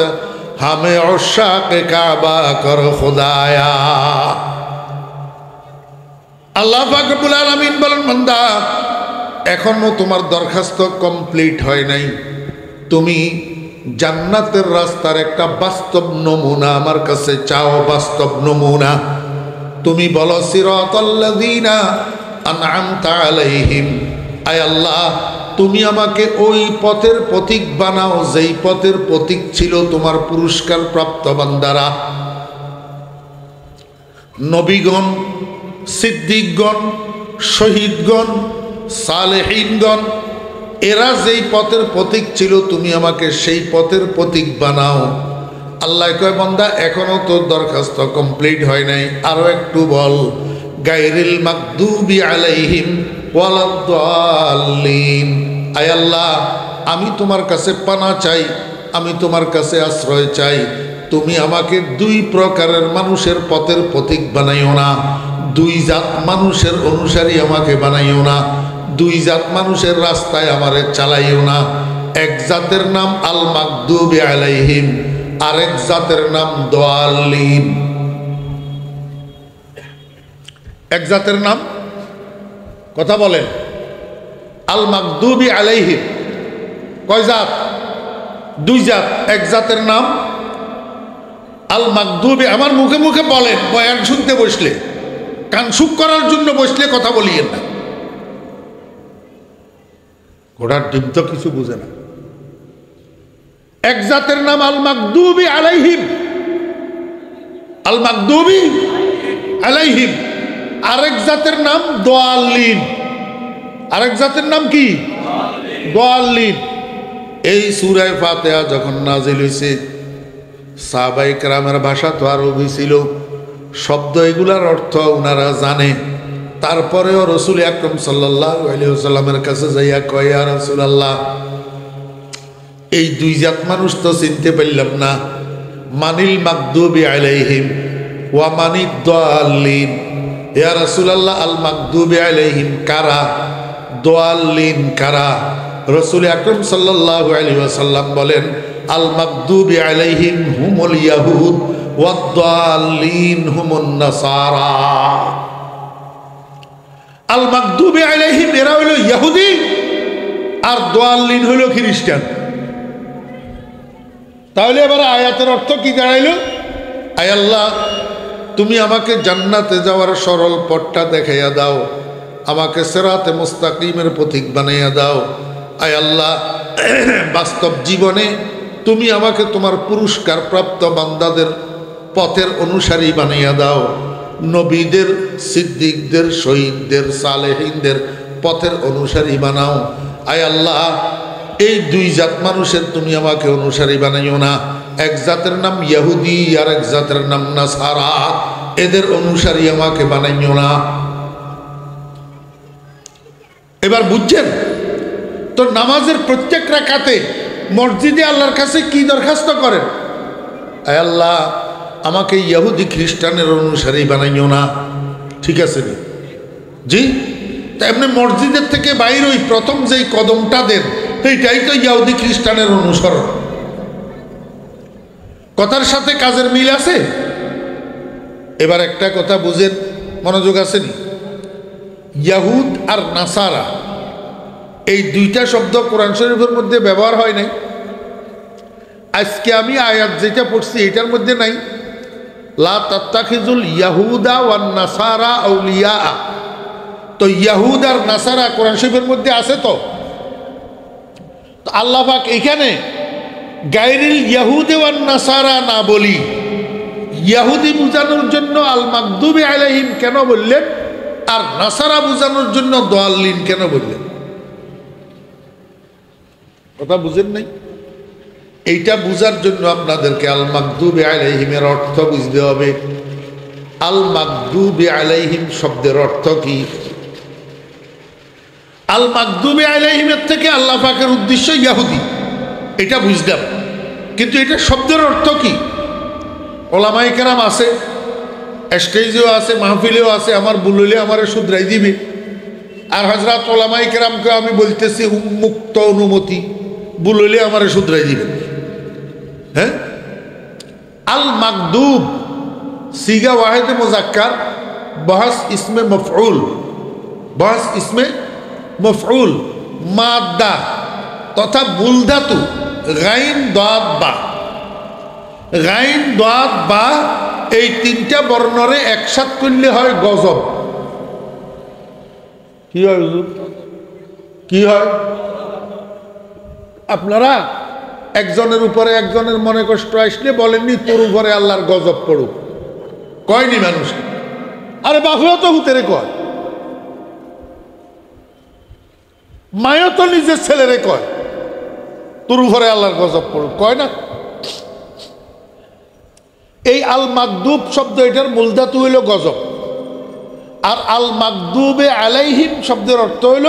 हमें उशाक काबा कर खुदाया। আল্লাহ পাক রব্বুল আলামিন বলেন বান্দা এখনো তোমার দরখাস্ত কমপ্লিট হয় নাই, তুমি জান্নাতের রাস্তার একটা বাস্তব নমুনা আমার কাছে চাও, বাস্তব নমুনা। তুমি বলো সিরাতাল্লাযীনা আনআমতা আলাইহিম, আয় আল্লাহ, তুমি আমাকে ওই পথের পথিক বানাও যেই পথের পথিক ছিল তোমার পুরস্কার প্রাপ্ত বান্দারা, নবীগণ, সিদ্দিকগণ, শহীদগণ, সালেহীনগণ। এরা যেই পথের পথিক ছিল তুমি আমাকে সেই পথের পথিক বানাও। আল্লাহ কয়, বান্দা এখনো তোর দরখাস্ত কমপ্লিট হয় নাই, আরো একটু বল। গায়রিল মাগদুবি আলাইহিম ওয়ালাদ-দাল্লিন। আয় আল্লাহ, আমি তোমার কাছে পানা চাই, আমি তোমার কাছে আশ্রয় চাই। তুমি আমাকে দুই প্রকারের মানুষের পথের পথিক বানাইও না, দুই জাত মানুষের অনুসারী আমাকে বানাইও না, দুই জাত মানুষের রাস্তায় আমারে চালাইও না। এক জাতের নাম আল মাগদুবি আলাইহিম, আরেক জাতের নাম দাল্লিন। এক জাতের নাম, কথা বলেন, আল মাগদুবি আলাইহিম। কয় জাত? দুই জাত। এক জাতের নাম আল মাগদুবি, আমার মুখে মুখে বলেন, বয়ান শুনতে বসলে, কান সুখ করার জন্য বসলে কথা বলিয়েন না। ঘোড়ার ডিম তো কিছু বুঝে না। এক জাতের নাম আল মাগদুবি আলাইহিম, আল মাগদুবি আলাইহিম। আরেক জাতের নাম দাল্লিন। আরেক জাতের নাম কি? দাল্লিন। এই সূরা ফাতিহা যখন নাজিল হয়েছে, সাহাবায়ে কেরামের ভাষা তো আরবি ছিল, শব্দ এগুলার অর্থ ওনারা জানে। তারপরেও রাসূল আকরাম সাল্লাল্লাহু আলাইহি ওয়াসাল্লামের কাছে যাইয়া কয়, ইয়া রাসূলুল্লাহ, এই দুই জাত মানুষ তো চিনতে পারলাম না, মানিল মাগদুবি আলাইহিম ওয়া মানিদ দাল্লিন। ইয়া রাসূলুল্লাহ, আল মাগদুবি আলাইহিম কারা, দাল্লিন কারা? রাসূল আকরাম সাল্লাল্লাহু আলাইহি ওয়াসাল্লাম বলেন, আল মাগদুবি আলাইহিম হুমুল ইয়াহুদ ওয়াদ দাল্লিন হুমুন নাসারা। আল মাগদুবি আলাইহিম এরা হইল ইহুদি, আর দাল্লিন হইল খ্রিস্টান। তাহলে এবার আয়াতের অর্থ কি দাঁড়াইল? আয় আল্লাহ, তুমি আমাকে জান্নাতে যাওয়ার সরল পথটা দেখাইয়া দাও, আমাকে সিরাতে মুস্তাকিমের পথিক বানাইয়া দাও। আয় আল্লাহ, বাস্তব জীবনে তুমি আমাকে তোমার পুরস্কার প্রাপ্ত বান্দাদের পথের অনুসারী বানাইয়া দাও, নবীদের, সিদ্দিকদের, শহীদদের, সালেহীনদের পথের অনুসারী বানাও। আয় আল্লাহ, এই দুই জাত মানুষের তুমি আমাকে অনুসারী বানাইও না। এক জাতের নাম ইহুদি আর এক জাতের নাম নাসারা, এদের অনুসারী আমাকে বানাইও না। এবার বুঝছেন তো? নামাজের প্রত্যেক রাকাতে মসজিদে আল্লাহর কাছে কি দরখাস্ত করেন? আয় আল্লাহ, আমাকে ইহুদি খ্রিস্টানের অনুসারী বানাইও না। ঠিক আছে জি? তা এমনি মসজিদের থেকে বাইরে ওই প্রথম যেই কদমটা দেন, এইটাই তো ইহুদি খ্রিস্টানের অনুসরণ। কথার সাথে কাজের মিল আছে? এবার একটা কথা বুঝেন, মনোযোগ আসেনি? ইয়াহুদ আর নাসারা এই দুইটা শব্দ কোরআন শরীফের মধ্যে ব্যবহার হয় নাই। আজকে আমি আয়াত যেটা পড়ছি এটার মধ্যে নাই, লা তাত্তাখিজুল ইয়াহুদা ওয়ান নাসারা আউলিয়া। তো ইয়াহুদ আর নাসারা কোরআন শরীফের মধ্যে আছে তো আল্লাহ পাক এখানে গায়রিল ইয়াহুদে ওয়ান নাসারা না বলি, ইয়াহুদি বুঝানোর জন্য আল মাগদুবি আলাইহিম কেন বললেন, আর নাসারা বুঝানোর জন্য দাল্লিন কেন বললেন? কথা বুঝেন নাই? এইটা বুঝার জন্য আপনাদেরকে আল মাগদুবি আলাইহিমের অর্থ বুঝতে হবে। আল মাগদুবি আলাইহিম শব্দের অর্থ কি? আল মাগদুবি আলাইহিমের থেকে আল্লাহ পাকের উদ্দেশ্য ইহুদি, এটা বুঝলাম, কিন্তু এটা শব্দের অর্থ কি? ওলামায়ে কেরাম আছে, স্টেজেও আছে, মাহফিলেও আছে, আমার বুললে আমারে শুধরাই দিবে। আর হযরত ওলামায়ে কেরামকে আমি বলতেছি উন্মুক্ত অনুমতি, বুললে আমারে শুধরাই দিবেন। হ্যাঁ, আল মাগদুব সিগা ওয়াহিদ মুজাক্কার, বহস ইসমে মফউল, বহস ইসমে মফউল, মাদ্দা তথা বুলধাতু, গাইন দাদ বা, গাইন দাদ বা, এই তিনটা বর্ণরে একসাথ করলে হয় গজব। কি হয় হুজুর? কি হয়? আপনারা একজনের উপরে একজনের মনে কষ্ট আসলে বলেননি তোর উপরে আল্লাহর গজব পড়ুক, কয়নি মানুষ? আরে বাপেও তো হুতেরে কয়, মায়ও তো নিজের ছেলেরে কয় তোর উপরে আল্লাহর গজব পড়ুক, কয় না? এই আল মাকদুব শব্দ এটার মূল ধাতু হইল গজব, আর আল মাকদুবে আলাইহিম শব্দের অর্থ হইল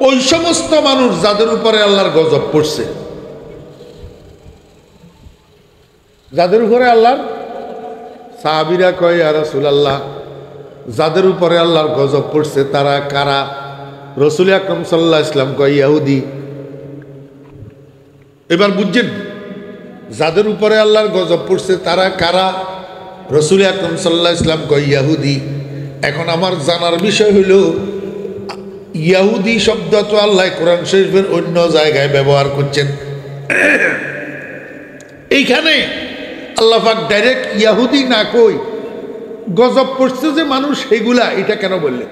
ওই সমস্ত মানুষ যাদের উপরে আল্লাহর গজব পড়ছে। যাদের উপরে আল্লাহর, সাহাবীরা কয় ইয়া রাসূলুল্লাহ যাদের উপরে আল্লাহর গজব পড়ছে তারা কারা? রাসূল আকরাম সাল্লাল্লাহু আলাইহি ওয়াসাল্লাম কয় ইহুদি। এবার বুঝছেন যাদের উপরে আল্লাহর গজব পড়ছে তারা কারা? রাসূল আকরাম সাল্লাল্লাহু আলাইহি ওয়াসাল্লাম কয় ইহুদি। এখন আমার জানার বিষয় হইল ইহুদি শব্দ তো আল্লাহ কোরআন শরীফের অন্য জায়গায় ব্যবহার করছেন, এইখানে আল্লাহ পাক ডাইরেক্ট ইহুদি না কই গজব পড়ছে যে মানুষ সেগুলা, এটা কেন বললেন?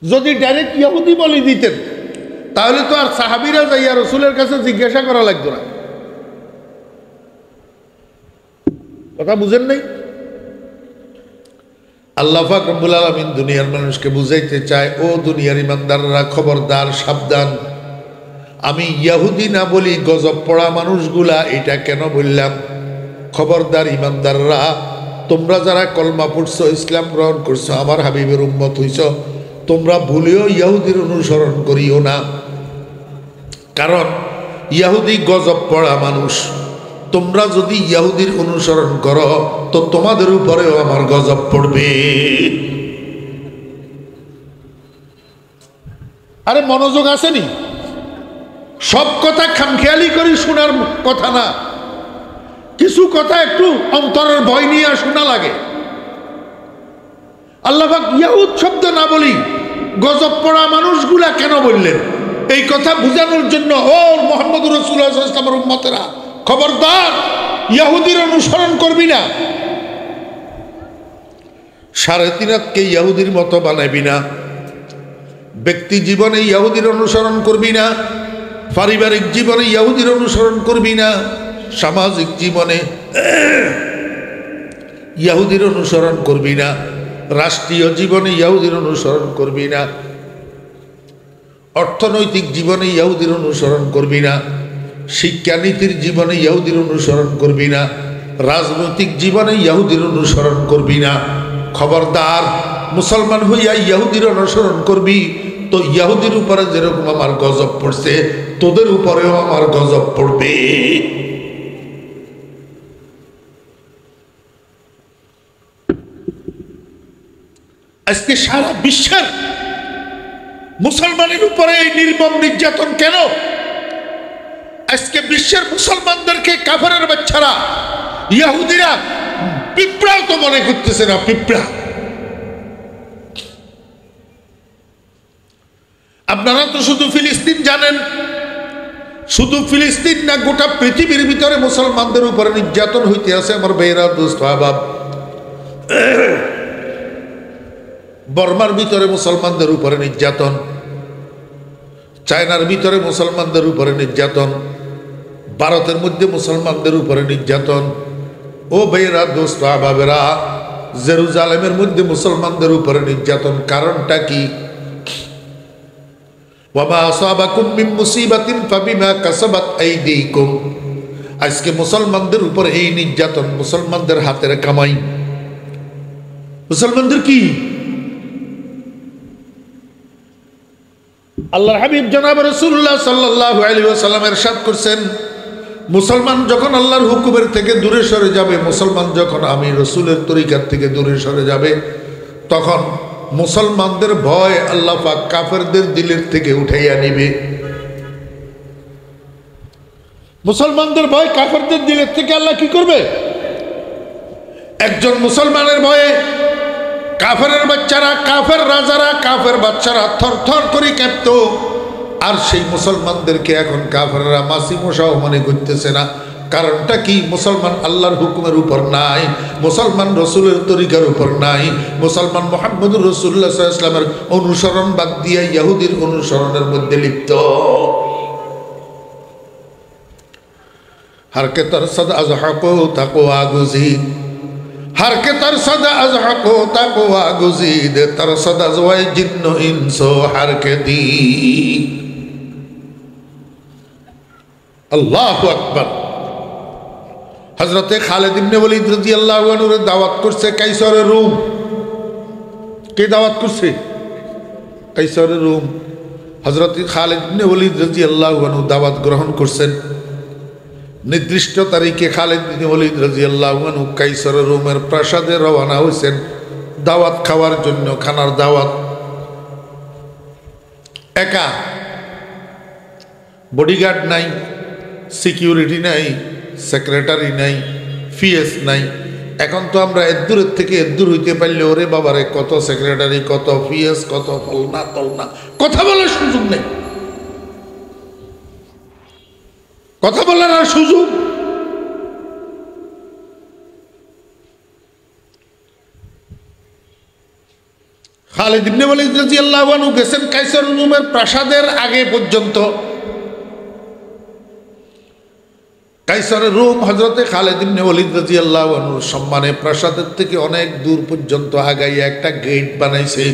যদি ডাইরেক্ট ইহুদি বলে দিতেন তাহলে তো আর সাহাবীরা যাইয়া রাসূলের কাছে জিজ্ঞাসা করা লাগতো না। কথা বুঝেন নাই? আল্লাহ পাক রব্বুল আলামিন দুনিয়ার মানুষকে বুঝাইতে চায়, ও দুনিয়ার ইমানদাররা খবরদার, সাবধান, আমি ইহুদি না বলি গজব পড়া মানুষগুলা। এটা কেন বললাম? খবরদার ইমানদাররা, তোমরা যারা কলমা পড়ছো, ইসলাম গ্রহণ করছো, আমার হাবিবের উম্মত হইছ, তোমরা ভুলেও ইহুদির অনুসরণ করিও না, কারণ ইহুদি গজব পড়া মানুষ। তোমরা যদি ইহুদির অনুসরণ করো তো তোমাদের উপরেও আমার গজব পড়বে। আরে মনোযোগ আসেনি? সব কথা খামখেয়ালি করি শোনার কথা না, কিছু কথা একটু অন্তরের ভয় নিয়ে শোনা লাগে। আল্লাহ পাক ইহুদ শব্দ না বলি গজব পড়া মানুষগুলা কেন বললেন? এই কথা বোঝানোর জন্য, ও মুহাম্মদুর রাসূলুল্লাহ সাল্লাল্লাহু আলাইহি ওয়াসাল্লামের উম্মতেরা, খবরদার ইহুদির অনুসরণ করবি না। 3.5 হাতকে ইহুদির মতো বানাবি না, ব্যক্তি জীবনে ইহুদির অনুসরণ করবি না, পারিবারিক জীবনে ইহুদির অনুসরণ করবি না, সামাজিক জীবনে ইহুদির অনুসরণ করবি না, রাষ্ট্রীয় জীবনে ইহুদির অনুসরণ করবি না, অর্থনৈতিক জীবনে ইহুদির অনুসরণ করবি না, শিক্ষানীতির জীবনে ইহুদির অনুসরণ করবি না, রাজনৈতিক জীবনে ইহুদির অনুসরণ করবি না। খবরদার, মুসলমান হইয়া ইহুদির অনুসরণ করবি তো ইহুদির উপরে যেরকম আমার গজব পড়ছে তোদের উপরেও আমার গজব পড়বে। আজকে সারা বিশ্বের মুসলমানের উপরে এই নির্মম নির্যাতন কেন? আজকে বিশ্বের মুসলমানদেরকে কাফেরের বাচ্চারা, ইহুদিরা পিঁপড়াও তো মনে করতেছে না, পিঁপড়া। আপনারা তো শুধু ফিলিস্তিন জানেন, শুধু ফিলিস্তিন না, গোটা পৃথিবীর ভিতরে মুসলমানদের উপরে নির্যাতন হইতে আছে। আমার ভাইরা, দোস্ত, আহবাব, বর্মার ভিতরে মুসলমানদের উপরে নির্যাতন, চায়নার ভিতরে মুসলমানদের উপরে নির্যাতন, ভারতের মধ্যে মুসলমানদের উপরে নির্যাতন। ও ভাইয়েরা, দোস্ত, আহবাবেরা, জেরুজালেমের মধ্যে মুসলমানদের উপরে নির্যাতন। কারণটা কি? ওয়ামা আসাবাকুম মিন মুসিবাতিন ফাবিমা কাসাবাত আইদিকুম। আজকে মুসলমানদের উপর এই নির্যাতন, মুসলমানদের হাতের কামাই। মুসলমানদের কি? আল্লাহর হাবিব জনাব রাসূলুল্লাহ সাল্লাল্লাহু আলাইহি ওয়াসাল্লাম ইরশাদ করেছেন, মুসলমান যখন আল্লাহর হুকুমের থেকে দূরে সরে যাবে, মুসলমান যখন আমি রাসূলের তরিকার থেকে দূরে সরে যাবে, তখন মুসলমানদের ভয় আল্লাহ পাক কাফেরদের দিলের থেকে উঠাইয়া নিবে। মুসলমানদের ভয় কাফেরদের দিলের থেকে আল্লাহ কি করবে? একজন মুসলমানের ভয়ে কাফেরের বাচ্চারা, কাফের রাজারা, কাফের বাচ্চারা থরথর করে কাঁপত। আর সেই মুসলমানদেরকে এখন কাফেররা মাসি মশাও মনে করতেছে না, কারণটা কি? মুসলমান আল্লাহর হুকুমের উপর নাই, মুসলমান রসুলের তরিকার উপর নাই, মুসলমান মুহাম্মদুর রাসূলুল্লাহ সাল্লাল্লাহু আলাইহি ওয়াসাল্লামের অনুসরণ বাদ দিয়ে ইহুদির অনুসরণের মধ্যে লিপ্ত। हर के तरसद अज़हको तक़वा गुज़ीद, हर के तरसद अज़हको तक़वा गुज़ीद, तरसद अज़वाय जिन्न इंसो हर के दीद। अल्लाहु अकबर। हज़रत खालिद इब्ने वलीद रज़ियल्लाहु अन्हु रे दावत करছে কাইসারে রোম। কে দাওয়াত করছে? কাইসারে রোম। হযরত খালিদ ইবনে ওলীদ রাদিয়াল্লাহু আনহু দাওয়াত গ্রহণ করছেন। নির্দিষ্ট তারিখে খালিদ ইবনে ওলীদ রাদিয়াল্লাহু আনহু কাইসারে রোমের প্রাসাদে রওনা হয়েছেন দাওয়াত খাওয়ার জন্য, খানার দাওয়াত। একা, বডিগার্ড নাই, সিকিউরিটি নাই, সেক্রেটারি নাই, ফিএস নাই। এখন তো আমরা এদূরের থেকে এদূর হইতে পারলে ওরে বাবারে কত সেক্রেটারি, কত ফিএস, কত ফলনা তলনা, কথা বলার সুযোগ নেই, কথা বলার আর সুযোগ। খালিদ ইবনে ওলীদ রাদিয়াল্লাহু আনহু গেছেন কাইসার রোমের প্রাসাদের আগে পর্যন্ত। কাইসারে রোম হযরতে খালিদ ইবনে ওলীদ রাদিয়াল্লাহু আনহুর সম্মানে প্রাসাদের থেকে অনেক দূর পর্যন্ত আগাইয়া একটা গেট বানাইছে।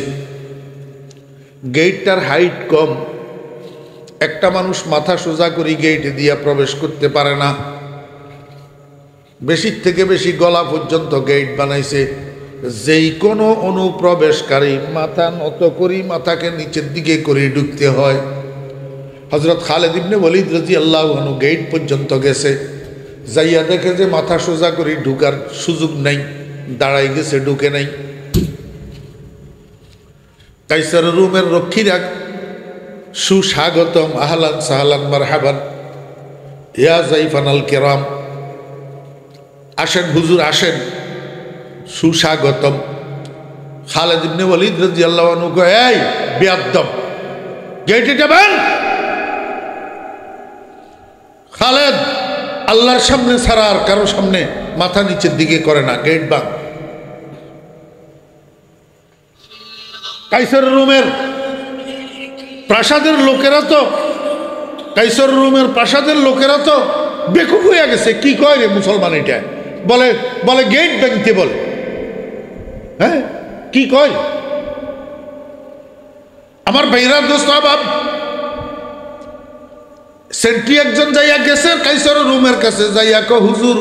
গেটটার হাইট কম, একটা মানুষ মাথা সোজা করে গেট দিয়া প্রবেশ করতে পারে না। বেশি থেকে বেশি গলা পর্যন্ত গেট বানাইছে। যেই কোনো অনুপ্রবেশকারী মাথা নত করি, মাথাকে নিচের দিকে করে ঢুকতে হয়। হযরত খালিদ ইবনে ওলীদ রাদিয়াল্লাহু আনহু গেট পর্যন্ত গেছে, যাইয়া দেখে যে মাথা সোজা করে ঢুকার সুযোগ নাই, দাঁড়াই গেছে, ঢুকে নাই। কাইসার রোমের রক্ষীরা সুস্বাগতম, আহলান সাহলান মারহাবান, ইয়া যাইফানাল কিরাম, আসেন হুজুর আসেন, সুস্বাগতম। খালিদ ইবনে ওলীদ রাদিয়াল্লাহু আনহু কয়, এই বেয়াদব, গেটে যাবেন। খালিদ আল্লাহর সামনে ছাড়া আর কারো সামনে মাথা নিচের দিকে করে না, গেট বাঁধ। কাইসার রোমের প্রাসাদের লোকেরা তো, কাইসার রোমের প্রাসাদের লোকেরা তো বেকুব হয়ে গেছে। কি কয় রে মুসলমান এটা? বলে বলে গেট ভাঙতে বলে। হ্যাঁ, কি কয়? আমার ভাইরা দোস্ত বাপ, সেন্ট্রি একজন যাইয়া গেছে কাইসার রোমের কাছে, যাইয়া কয়, হুজুর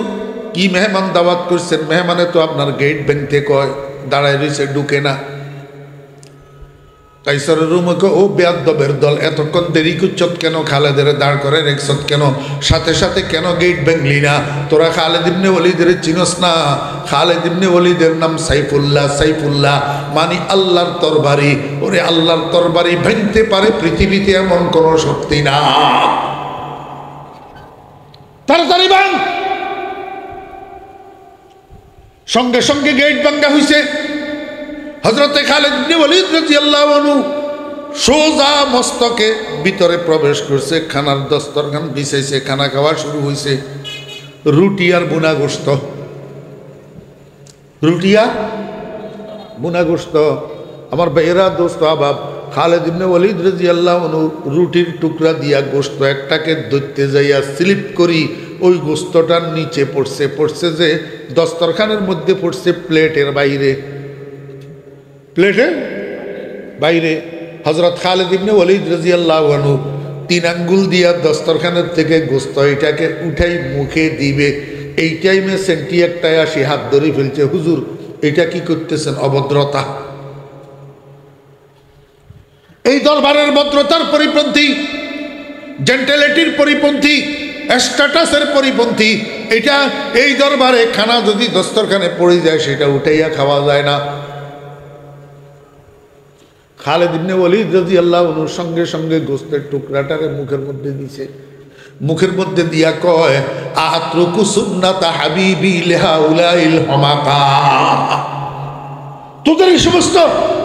কি মেহমান দাওয়াত করছেন? মেহমানে তো আপনার গেট ভাঙতে কয়, দাঁড়ায় রয়েছে, ঢুকে না। কাইসারের রুমে কয়, ও বেয়াদবের দল, এতক্ষণ দেরি করছত কেন? খালেদের দাঁড় করে রেখছত কেন? সাথে সাথে কেন গেট ভাঙলি না? তোরা খালিদ ইবনে ওলীদের চিনস না? খালিদ ইবনে ওলীদের নাম সাইফুল্লাহ। সাইফুল্লাহ মানে আল্লাহর তরবারি। ওরে আল্লাহর তরবারি ভাঙতে পারে পৃথিবীতে এমন কোন শক্তি না। তাড়াতাড়ি ভাঙ। সঙ্গে সঙ্গে গেট ভাঙা হইছে। হযরতে খালিদ ইবনে ওলীদ রাদিয়াল্লাহু আনহু সোজা মস্তকে ভিতরে প্রবেশ করছে। খানার দস্তরখান বিছাইছে, খানা খাওয়া শুরু হয়েছে। রুটি আর বুনা গোশত, রুটি আর বুনা গোশত। আমার ভাইয়েরা দোস্ত আবাব, খালিদ ইবনে ওলীদ রাদিয়াল্লাহু আনহু রুটির টুকরা দিয়া গোশত একটাকে ধরতে যাইয়া স্লিপ করি ওই গোশতটার নিচে পড়ছে। পড়ছে যে দস্তরখানের মধ্যে পড়ছে, প্লেটের বাইরে, প্লেটের বাইরে। হযরত খালিদ ইবনে ওলীদ রাদিয়াল্লাহু আনহু 3 আঙ্গুল দিয়া দস্তরখানের থেকে গোশত এটাকে উঠাই মুখে দিবে। এই টাইমে সেন্টি একটাই আসি হাত ধরে ফেলছে, হুজুর এটা কি করতেছেন? অভদ্রতা। এই দরবারের ভদ্রতার পরিপন্থী, জেন্টেলিটির পরিপন্থী, স্ট্যাটাসের পরিপন্থী। এটা এই দরবারে খানা যদি দস্তরখানে পড়ে যায় সেটা উঠাইয়া খাওয়া যায় না। খালিদ ইবনে ওলীদ রাদিয়াল্লাহু আনহু সঙ্গে সঙ্গে গোশতের টুকরাটারে মুখের মধ্যে দিছে। মুখের মধ্যে দিয়া কয়, আতরুকু সুন্নাতা হাবিবি লিহাউলাইল হুমাকা। তোদের এই সমস্ত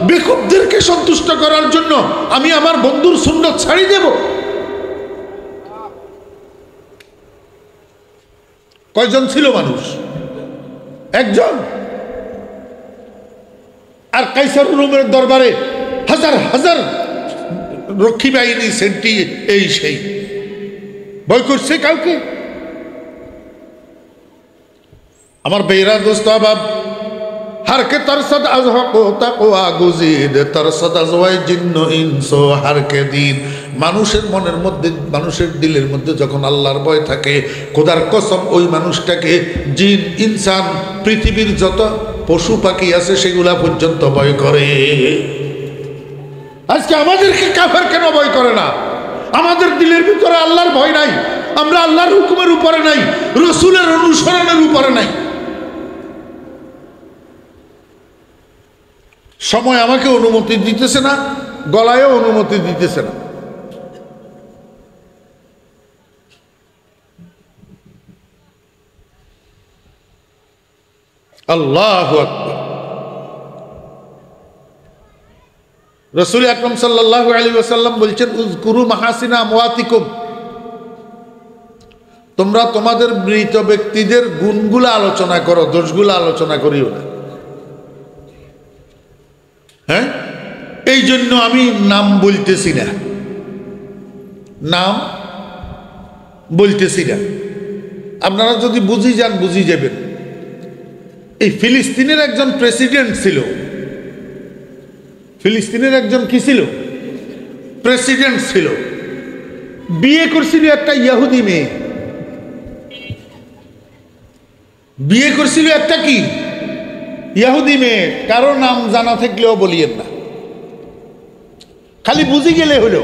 বেকুবদেরকে সন্তুষ্ট করার জন্য আমি আমার বন্ধুর সুন্নাত ছাড়ি দেব? কয়জন ছিল মানুষ? একজন। আর কাইসার রুমের দরবারে হাজার হাজার রক্ষী বাহিনী, সেন্টি, এই সেই, ভয় করছে কাউকে? আমার বেরা দোস্ত আবাব, हर के तरसद अज हको तकवा गुजीद तरसद अज ওয়াই জিন্ন ইনসো हर के दीन। মানুষের মনের মধ্যে, মানুষের দিলের মধ্যে যখন আল্লাহর ভয় থাকে, খোদার কসম ওই মানুষটাকে জিন, ইনসান, পৃথিবীর যত পশু পাখি আছে সেগুলা পর্যন্ত ভয় করে। আজকে আমাদেরকে কাফের কেন ভয় করে না? আমাদের দিলের ভিতরে আল্লাহর ভয় নাই, আমরা আল্লাহর হুকুমের উপরে নাই, রসুলের অনুসরণের উপরে নাই। সময় আমাকে অনুমতি দিতেছে না, গলায়ও অনুমতি দিতেছে না। আল্লাহু আকবার। রাসূল আকরাম সাল্লাল্লাহু আলাইহি ওয়াসাল্লাম বলছেন, উযকুরু মাহাসিনা আমওয়াতিকুম, তোমরা তোমাদের মৃত ব্যক্তিদের গুণগুলো আলোচনা করো, দোষগুলো আলোচনা করিও না। হ্যাঁ, এই জন্য আমি নাম বলতেছি না, নাম বলতেছি না। আপনারা যদি বুঝি যান, বুঝি যাবেন। এই ফিলিস্তিনের একজন প্রেসিডেন্ট ছিল, ফিলিস্তিনের একজন কি ছিল? প্রেসিডেন্ট ছিল। বিয়ে করছিল একটা ইহুদি মেয়ে, বিয়ে করছিল একটা কি ইহুদি মেয়ে। কারো নাম জানা থাকলেও বলিয়েন না, খালি বুঝি গেলে হলো।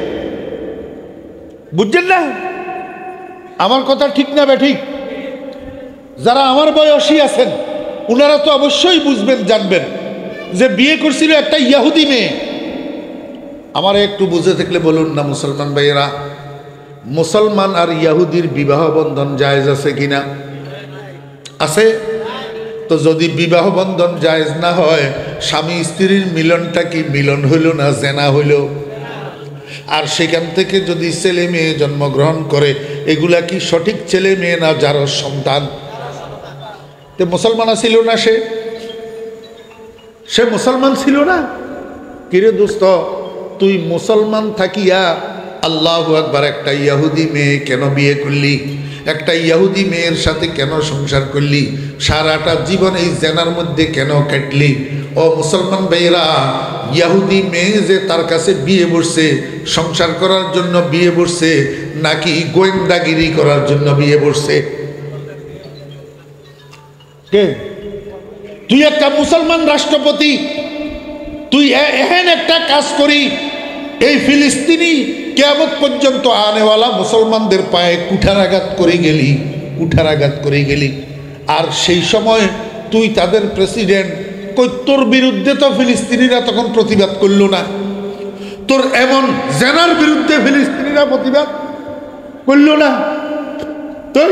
বুঝছেন না আমার কথা? ঠিক না বেঠিক? যারা আমার বয়সী আছেন ওনারা তো অবশ্যই বুঝবেন, জানবেন যে বিয়ে করছিল একটা ইহুদি মেয়ে। আমার একটু বুঝে থাকলে বলুন না মুসলমান ভাইয়েরা, মুসলমান আর ইহুদির বিবাহ বন্ধন জায়েজ আছে কিনা? আছে। তো যদি বিবাহ বন্ধন জায়েজ না হয়, স্বামী স্ত্রীর মিলনটা কি মিলন হইল না জেনা হইল? আর সেখান থেকে যদি ছেলে মেয়ে জন্মগ্রহণ করে, এগুলা কি সঠিক ছেলে মেয়ে না যার সন্তান? তো মুসলমান ছিল না সে? সে মুসলমান ছিল না? কিরে দোস্ত, তুই মুসলমান থাকিয়া আল্লাহু আকবার একটা ইহুদি মেয়ে কেন বিয়ে করলি? একটা ইহুদি মেয়ের সাথে কেন সংসার করলি? সারাটা জীবন এই জেনার মধ্যে কেন কাটলি? ও মুসলমান ভাইয়েরা, ইহুদি মেয়ে যে তার কাছে বিয়ে বসছে, সংসার করার জন্য বিয়ে বসছে নাকি গোয়েন্দাগিরি করার জন্য বিয়ে বসছে? কে? তুই একটা মুসলমান রাষ্ট্রপতি, তুই এহেন একটা কাজ করি, এই ফিলিস্তিনি কিয়ামত পর্যন্ত আনেওয়ালা মুসলমানদের পায়ে কুঠারাঘাত করে গেলি, কুঠারাঘাত করে গেলি। আর সেই সময় তুই তাদের প্রেসিডেন্ট, কই তোর বিরুদ্ধে তো ফিলিস্তিনিরা তখন প্রতিবাদ করল না? তোর এমন জেনার বিরুদ্ধে ফিলিস্তিনিরা প্রতিবাদ করল না? তুই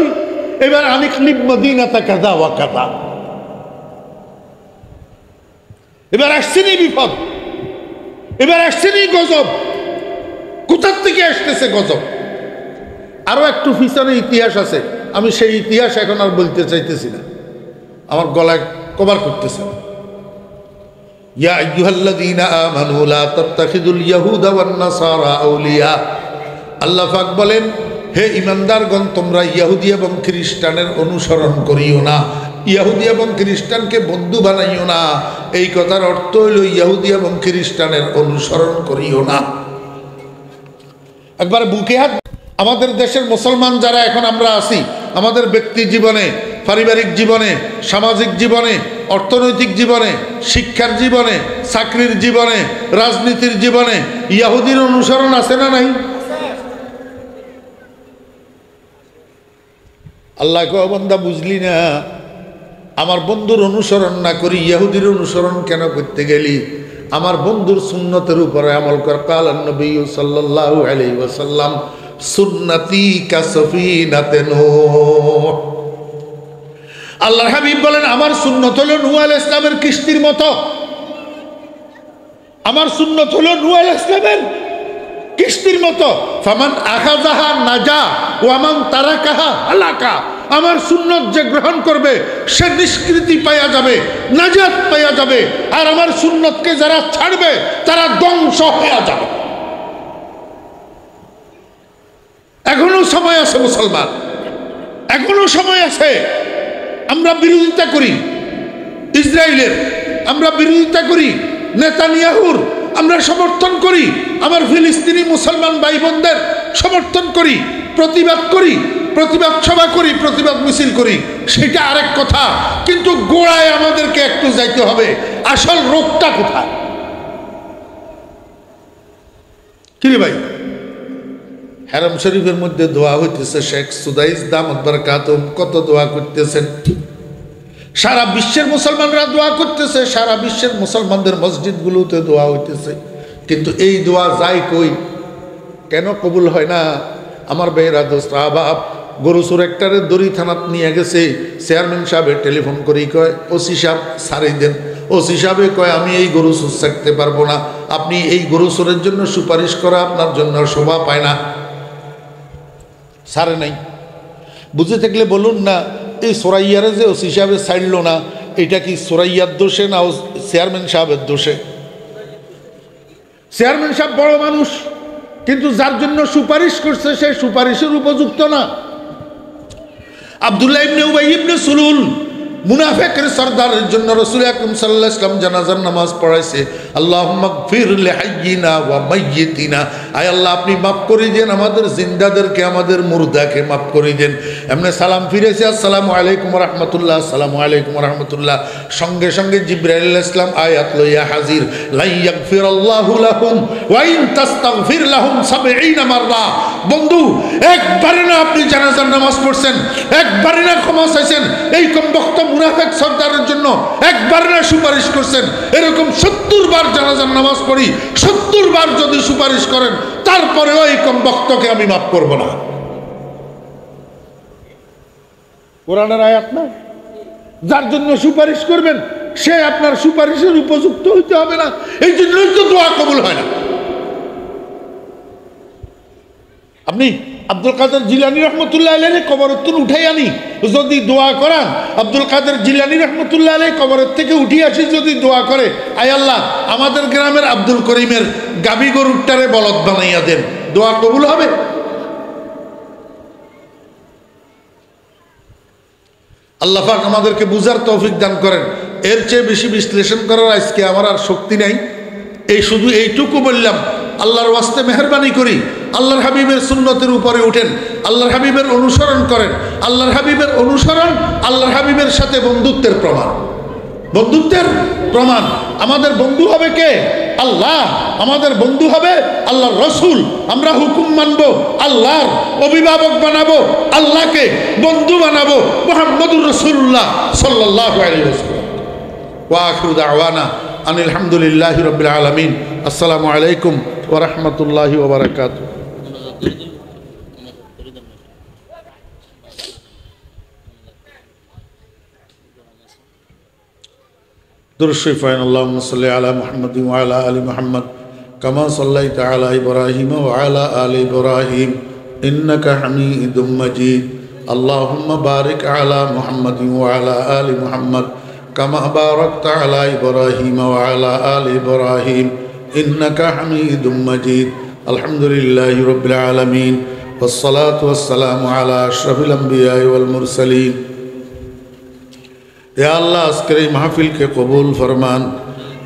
এবার আনিকলিব মদিনাতা কাযা ওয়া কাযা, এবার আসছেনি বিপদ, এবার আসছেনি গজব। কোথার থেকে আসতেছে গজব? আরো একটু পিছনে ইতিহাস আছে, আমি সেই ইতিহাস এখন আর বলতে চাইতেছি না, আমার গলায় কভার করতেছে না। ইয়া আইয়ুহাল্লাযীনা আমানু লা তাত্তাখিযুল ইয়াহুদা ওয়ান নাসারা আউলিয়া। আল্লাহ পাক বলেন, হে ঈমানদারগণ, তোমরা ইহুদি এবং খ্রিস্টানের অনুসরণ করিও না, ইহুদি এবং খ্রিস্টানকে বন্ধু বানাইও না। এই কথার অর্থ হইল ইহুদি এবং খ্রিস্টানের অনুসরণ করিও না। একবার বুকে হাত। আমাদের দেশের মুসলমান যারা এখন আমরা আছি, আমাদের ব্যক্তি জীবনে, পারিবারিক জীবনে, সামাজিক জীবনে, অর্থনৈতিক জীবনে, শিক্ষার জীবনে, চাকরির জীবনে, রাজনীতির জীবনে ইহুদির অনুসরণ আছে না নাই? আল্লাহ কো বান্দা বুঝলি না, আমার বন্ধুর অনুসরণ না করি ইহুদির অনুসরণ কেন করতে গেলি? আমার বন্ধুর সুন্নতের উপরে আমল কর। কালান নবী সাল্লাল্লাহু আলাইহি ওয়াসাল্লাম, সুন্নতি কাসফিনাতে নূহ। আল্লাহর হাবিব বলেন, আমার সুন্নত হলো নূহ আলাইহিস সালামের কিস্তির মতো। আমার সুন্নত হলো নূহ আলাইহিস সালামের কিস্তির মতো। ফামান আখাযাহা নাজা ওয়া মান তারাকাহা হালাকা। আমার সুন্নত যে গ্রহণ করবে সে নিষ্কৃতি পাইয়া যাবে, নাজাত পাইয়া যাবে, আর আমার সুন্নতকে যারা ছাড়বে তারা ধ্বংস হয়ে যাবে। এখনো সময় আছে মুসলমান, এখনো সময় আছে। আমরা বিরোধিতা করি ইসরায়েলের, আমরা বিরোধিতা করি নেতানিয়াহুর, আমরা সমর্থন করি আমার ফিলিস্তিনি মুসলমান ভাই বোনদের সমর্থন করি, প্রতিবাদ করি, প্রতিবাদ সভা করি, প্রতিবাদ মিছিল করি, সেটা আরেক কথা। কিন্তু গোড়ায় আমাদেরকে একটু যাইতে হবে, আসল রোগটা কোথায়। কি রে ভাই, হারাম শরীফের মধ্যে দোয়া হইতেছে, শেখ সুদাইস দামত বারাকাতুহু কত দোয়া করতেছেন, সারা বিশ্বের মুসলমানরা দোয়া করতেছে, সারা বিশ্বের মুসলমানদের মসজিদগুলোতে দোয়া হইতেছে, কিন্তু এই দোয়া যায় কই, কেন কবুল হয় না? আমার বেহরা দোস্ত আহবাব, গরু চোর একটারে দড়ি থানাত নিয়ে গেছে, চেয়ারম্যান সাহেবের টেলিফোন করেই কয় ওসি সাহেব সারাই দেন। ওসি সাহেবে কয় আমি এই গরু চোর ছাড়তে পারবো না, আপনি এই গরু চোরের জন্য সুপারিশ করা আপনার জন্য শোভা পায় না, সারে নাই। বুঝে থাকলে বলুন না, এই সোরাইয়ারে যে ওসি সাহেবে ছাড়ল না, এটা কি সোরাইয়ার দোষে না চেয়ারম্যান সাহেবের দোষে? চেয়ারম্যান সাহেব বড় মানুষ, কিন্তু যার জন্য সুপারিশ করছে সে সুপারিশের উপযুক্ত না। আব্দুল্লাহ ইবনে উবাই ইবনে সুলুল মুনাফিকের সরদারের জন্য রাসূল আকরাম সাল্লাল্লাহু আলাইহি ওয়াসাল্লাম জানাজার নামাজ পড়াইছে। আল্লাহুম্মা গফির লিহাইয়িনা ওয়া মাইয়িতিনা, আয় আল্লাহ আপনি মাফ করে দেন আমাদের জিন্দাদেরকে, আমাদের মুর্দাকে মাফ করে দেন। এমনি সালাম ফিরেছে, আসসালামু আলাইকুম ওয়া রাহমাতুল্লাহ, আসসালামু আলাইকুম ওয়া রাহমাতুল্লাহ। সঙ্গে সঙ্গে জিবরাইল আলাইহিস সালাম আয়াত লইয়া হাজির, লা ইয়াগফিরাল্লাহু লাহুম ওয়া ইন তাস্তাগফির লাহুম ৭০ মাররা। বন্ধু, একবারে না আপনি জানাজার নামাজ পড়ছেন, একবারে না ক্ষমা চাইছেন, এই কমবক্ত মুনাফিক সরদারের জন্য একবার না সুপারিশ করছেন, এরকম ৭০ বার জানাজার নামাজ পড়ি, ৭০ বার যদি সুপারিশ করেন তারপরেও এই কমবক্তকে আমি মাফ করব না। কোরআনের আয়াত না, যার জন্য সুপারিশ করবেন সে আপনার সুপারিশের উপযুক্ত হইতে হবে না, এই জন্যই তো দোয়া কবুল হয় না। আপনি আব্দুল কাদের জিলানী রহমতুল্লাহ আলাইহি কবরত্তুন উঠাই আনি যদি দোয়া করান, আব্দুল কাদের জিলানী রহমতুল্লাহ আলাইহি কবরের থেকে উঠিয়ে আসি যদি দোয়া করে, আয় আল্লাহ আমাদের গ্রামের আব্দুল করিমের গাবি গরুটারে বলদ বানাইয়া দেন, দোয়া কবুল হবে? আল্লাহ পাক আমাদেরকে বুঝার তৌফিক দান করেন। এর চেয়ে বেশি বিশ্লেষণ করার আজকে আমার আর শক্তি নাই, এই শুধু এইটুকু বললাম। আল্লাহর ওয়াস্তে মেহরবানি করি, আল্লাহর হাবিবের সুন্নতের উপরে উঠেন, আল্লাহর হাবিবের অনুসরণ করেন। আল্লাহর হাবিবের অনুসরণ আল্লাহর হাবিবের সাথে বন্ধুত্বের প্রমাণ, বন্ধুত্বের প্রমাণ। আমাদের বন্ধু হবে কে? আল্লাহ। আমাদের বন্ধু হবে আল্লাহর রসুল। আমরা হুকুম মানবো, আল্লাহর অভিভাবক বানাবো, আল্লাহকে বন্ধু বানাবো, মুহাম্মদুর রাসূলুল্লাহ সাল্লাল্লাহু আলাইহি ওয়াসাল্লাম। ওয়া আখিরু দাওয়ানা আনিল হামদুলিল্লাহি রাব্বিল আলামিন। আসসালামু আলাইকুম ওয়া রাহমাতুল্লাহি ওয়া বারাকাতুহু। দুরূদ শরীফ পড়েন। আল্লাহুম্মা সাল্লি আলা মুহাম্মাদিন ওয়া আলা আলি মুহাম্মাদ কামা সাল্লাইতা আলা ইব্রাহিম ওয়া আলা আলি ইব্রাহিম ইন্নাকা হামিদুম মাজিদ। আল্লাহুম্মা বারিক আলা মুহাম্মাদিন ওয়া আলা আলি মুহাম্মাদ কামা বারাকতা আলা ইব্রাহিম ওয়া আলা আলি ইব্রাহিম ইন্নাকা হামিদুম মাজিদ। আলহামদুলিল্লাহি রাব্বিল আলামিন ওয়াস সালাতু ওয়াস সালামু আলা আশরাফিল আমবিয়া ওয়াল মুরসালিন। এ আল্লাহ আজকের এই মাহফিলকে কবুল ফরমান।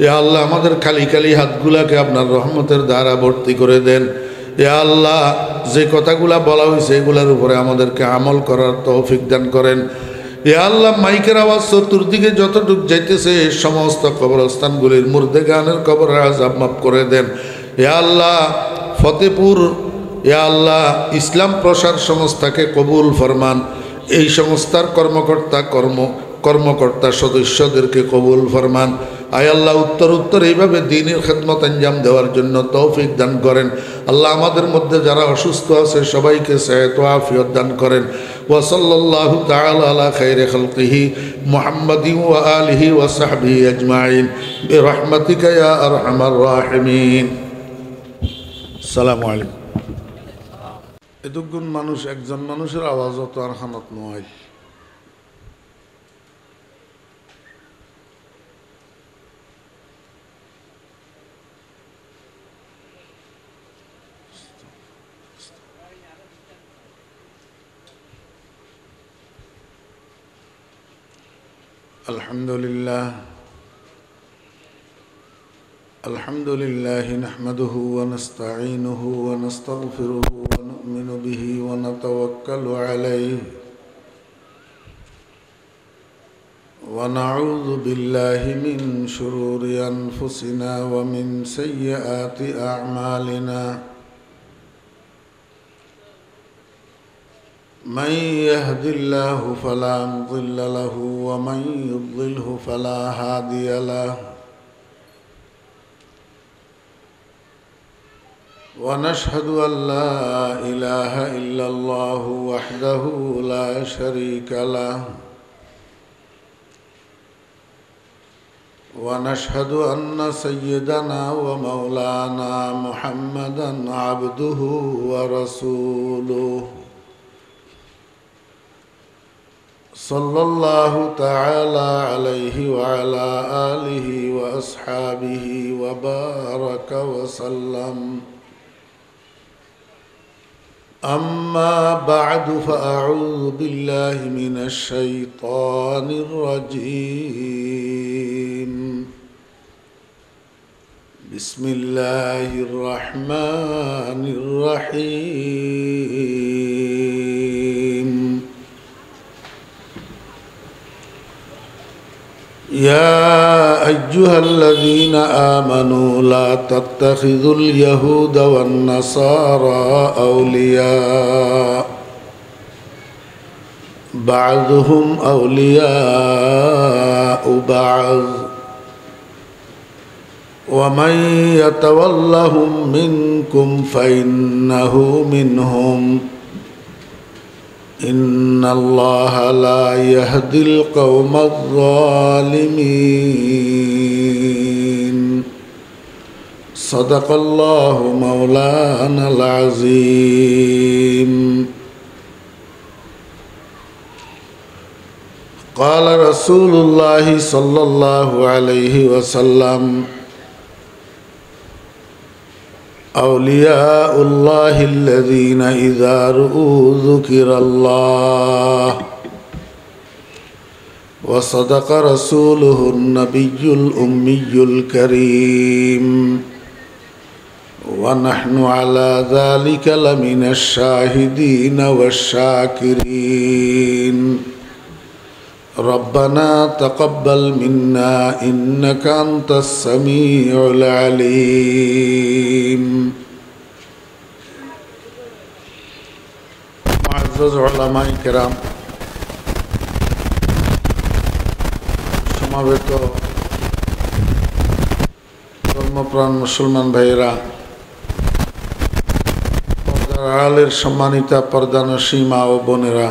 এ আল্লাহ আমাদের খালি খালি হাতগুলাকে আপনার রহমতের দ্বারা ভর্তি করে দেন। এ আল্লাহ যে কথাগুলা বলা হয়েছে এগুলার উপরে আমাদেরকে আমল করার তৌফিক দান করেন। এ আল্লাহ মাইকের আওয়াজ চতুর্দিকে যতটুক যাইতেছে সমস্ত কবরস্থানগুলির মুর্দে গানের কবরের আযাব মাফ করে দেন। এ আল্লাহ ফতেপুর এ আল্লাহ ইসলাম প্রসার সংস্থাকে কবুল ফরমান। এই সংস্থার কর্মকর্তা সদস্যদেরকে কবুল ফরমান। আয় আল্লাহ উত্তর এইভাবে দ্বীনের খেদমত আঞ্জাম দেওয়ার জন্য তৌফিক দান করেন। আল্লাহ আমাদের মধ্যে যারা অসুস্থ আছে সবাইকে সেহত ও আফিয়ত দান করেন। ওয়া সাল্লাল্লাহু তাআলা আলা খায়রি খালকিহি মুহাম্মাদিন ওয়া আলিহি ওয়া সাহবিহি আজমাইন বিরহমাতিকা ইয়া আরহামার রাহিমিন। সালামু আলাইকুম। এতগুণ মানুষ, একজন মানুষের আওয়াজও তো আর খানত নয়। আলহামদুলিল্লাহ نحمده ونستعينه ونستغفره ونؤمن به ونتوكل عليه ونعوذ بالله من شرور أنفسنا ومن سيئات أعمالنا من يهد الله فلا مضل له ومن يضلله فلا هادي له ونشهد أن لا إله إلا الله وحده لا شريك له ونشهد أن سيدنا ومولانا محمدا عبده ورسوله صلى الله تعالى عليه وعلى آله وأصحابه وبارك وسلم. أما بعد فأعوذ بالله من الشيطان الرجيم. بسم الله الرحمن الرحيم. يا أيها الذين آمنوا لا تتخذوا اليهود والنصارى أولياء بعضهم أولياء بعض ومن يتولهم منكم فإنه منهم إن الله لا يهدي القوم الظالمين. صدق الله مولانا العظيم. قال رسول الله صلى الله عليه وسلم أولياء الله الذين إذا رؤوا ذكر الله وصدق رسوله النبي الأمي الكريم ونحن على ذلك لمن الشاهدين والشاكرين. ربنا تقبل منا إنك أنت السميع العليم. معزز علماء کرام, সমাবেত ধর্মপ্রাণ মুসলমান ভাইয়েরা, পর্দার আড়ালের সম্মানিতা পর্দানশী মা ও বোনেরা,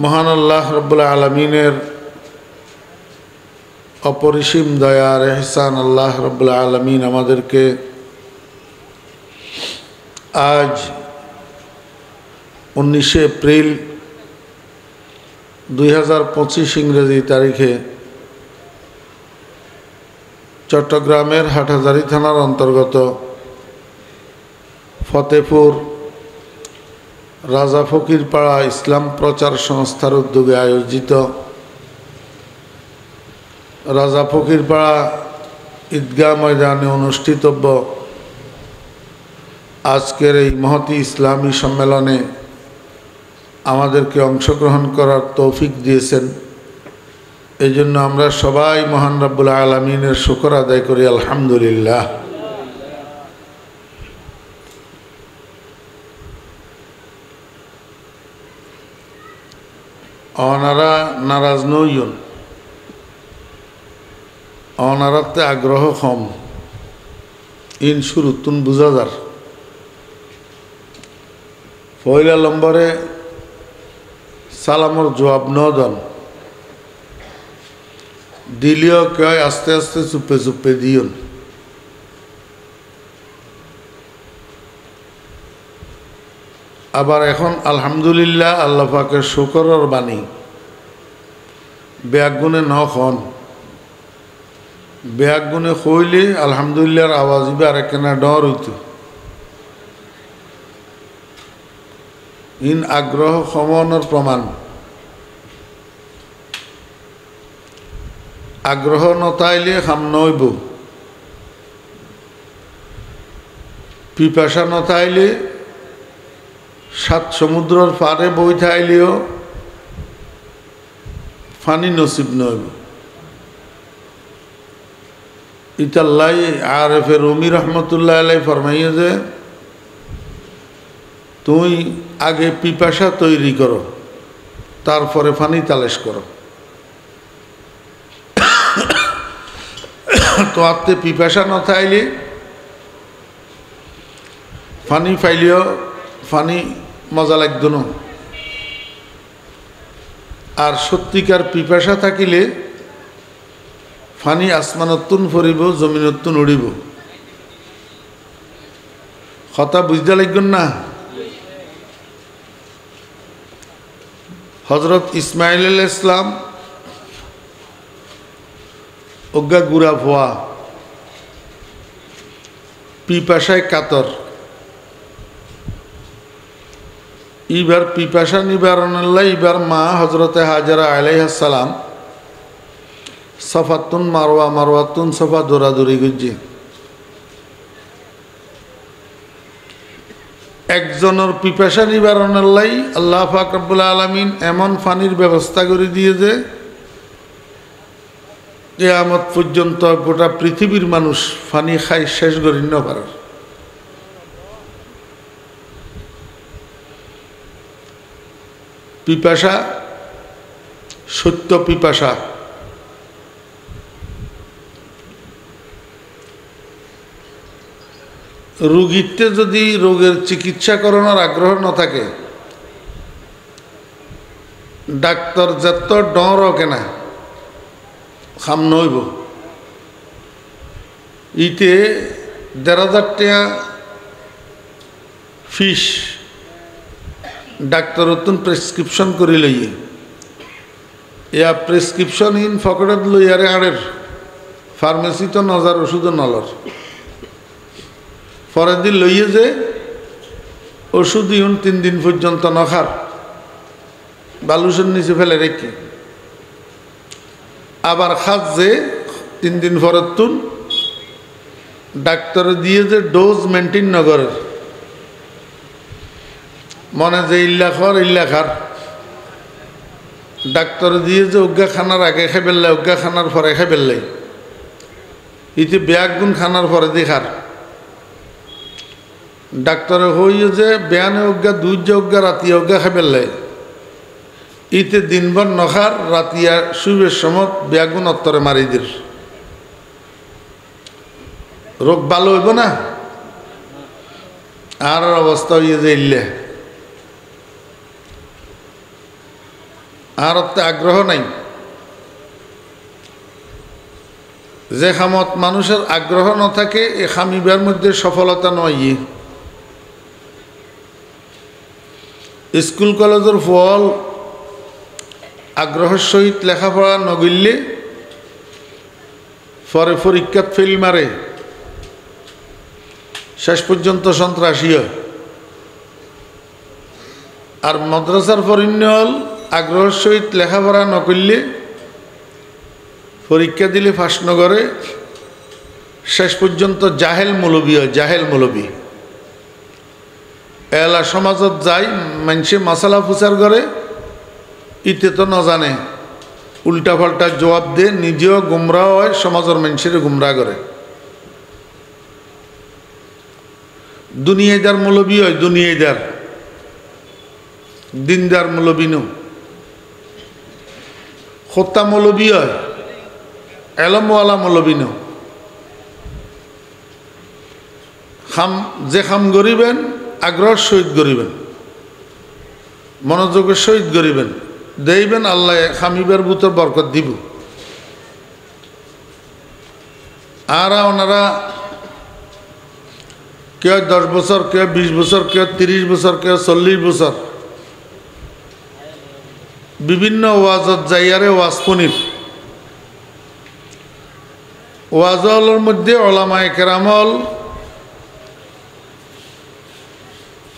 মহান আল্লাহ রব্বুল আলমিনের অপরিসীম দয়ার এহসান আল্লাহ রব্বুল আলমিন আমাদেরকে আজ 19 এপ্রিল 2025 ইংরেজি তারিখে চট্টগ্রামের হাটহাজারী থানার অন্তর্গত ফতেপুর রাজা ফকিরপাড়া ইসলাম প্রচার সংস্থার উদ্যোগে আয়োজিত রাজা ফকিরপাড়া ঈদগাহ ময়দানে অনুষ্ঠিতব্য আজকের এই মহতী ইসলামী সম্মেলনে আমাদেরকে অংশগ্রহণ করার তৌফিক দিয়েছেন। এই জন্য আমরা সবাই মহান রব্বুল আলামিনের শুকর আদায় করি, আলহামদুলিল্লাহ। অনারা নারাজ নইন, অনারাতে আগ্রহ কম, ইন শুরুতুন বুঝা যার। পয়লা নম্বরে সালামর জবাব নদন দিলেও কয় আস্তে আস্তে চুপে চুপে দিয়ন, আবার এখন আলহামদুলিল্লাহ আল্লাহ পাকের শুকরের বাণী ব্যাগুনে নখন ব্যাগুনে কইলে আলহামদুলিল্লাহর আওয়াজ ইবার একখানা ডর হইত ইন আগ্রহ কমানোর প্রমাণ আগ্রহ নতাইলে খাম নইব পিপাসা নতাইলে সাত সমুদ্রের পারে বই থাইলেও ফানি নসিব নইব ইতাল্লাই আরএফে রুমি রহমতুল্লাহ আলাই ফরমাইয়ে যে তুই আগে পিপাসা তৈরি করো তারপরে ফানি তালাশ করো তো আপনি পিপাসা না থাইলে ফানি ফাইলেও ফানি মজা লাগতো না আর সত্যিকার পিপাসা থাকিলে ফানি আসমানতুন ফরিব জমিনতুন উড়িব কথা বুঝতে লাগবেন না হজরত ইসমাইল আলাইহিস সালাম অজ্ঞা গুড়া ভোয়া পিপাসায় কাতর ইবার পিপাসা নিবারণাল্লাহ ইবার মা হজরতে হাজারা আলাইহিস সালাম সফাতুন মারওয়া মারওয়াতুন সফা দৌড়াদৌড়ি গুজি একজনের পিপাসা নিবারণাল্লাহ আল্লাহ পাক রব্বুল আলামিন এমন ফানির ব্যবস্থা করে দিয়ে যে কিয়ামত পর্যন্ত গোটা পৃথিবীর মানুষ ফানি খাই শেষ করি না পারে পিপাসা সত্য পিপাসা রোগীতে যদি রোগের চিকিৎসা করানোর আগ্রহ না থাকে ডাক্তার যত ডর কেনা খাম নইব ইতে ১,৫০০ টাকা ফিস ডাক্তার নতুন প্রেসক্রিপশন করে লইয়ে ইয়া প্রেসক্রিপশন ইন ফকটত লইয়ারে আড়ের ফার্মেসি তো নজার ওষুধ নলর পরের দিন লইয়ে যে ওষুধ ইউন ৩ দিন পর্যন্ত নখার বালুসের নিচে ফেলে রেখে আবার খাস যে ৩ দিন পরের তুন ডাক্তার দিয়ে যে ডোজ মেনটেন নগরের মনে যে ইল্লা খার ডাক্তার দিয়ে যে অজ্ঞা খানার আগে খাই ফেললাই অজ্ঞা খানার পরে খাই ফেললাই ইতি ব্যাগ গুণ খানার পরে দেখার ডাক্তারে হইয়ে যে বেয়ানে অজ্ঞা দুই অজ্ঞা রাতিয়া অজ্ঞা খাই ফেললাই ইতে দিনভর নখার রাতিয়া শুইবের সময় ব্যাগুন অত্তরে মারি দির রোগ ভালো হইব না আর অবস্থা হইয়ে যে ইল্লে আর আগ্রহ নাই যে খামত মানুষের আগ্রহ না থাকে এ খামিবার মধ্যে সফলতা নয় স্কুল কলেজের ফল আগ্রহের সহিত লেখাপড়া নগিললে পরে পরীক্ষাত ফেল মারে শেষ পর্যন্ত সন্ত্রাসী হয় আর মাদ্রাসার ফরিন্য হল আগ্রহের সহিত লেখাপড়া নকরলে পরীক্ষা দিলে ফাঁস নগরে শেষ পর্যন্ত জাহেল মৌলবী হয় জাহেল মৌলবী এলা সমাজত যাই মানুষে মশালা ফুচার করে ইতে তো ন জানে উল্টা পাল্টা জবাব দে নিজেও গুমরাহ হয় সমাজের মানুষের গুমরাহ করে দুনিয়াদার মৌলবী হয় দুনিয়াদার দিনদার মৌলবী নো খোত্তা মৌলবী হয় এলমওয়ালা মৌলবী নো খাম যে খাম গরিবেন আগ্রহ সহিত গরিবেন মনোযোগের সহিত গরিবেন দেইবেন আল্লাহ খামিবার বুতর বরকত দিব আর ওনারা কেউ 10 বছর, কেউ 20 বছর, কেউ 30 বছর, কেউ 40 বছর বিভিন্ন ওয়াজত যাইয়ারে ওয়াজ পনির ওয়াজলের মধ্যে ওলামায়ে কেরামল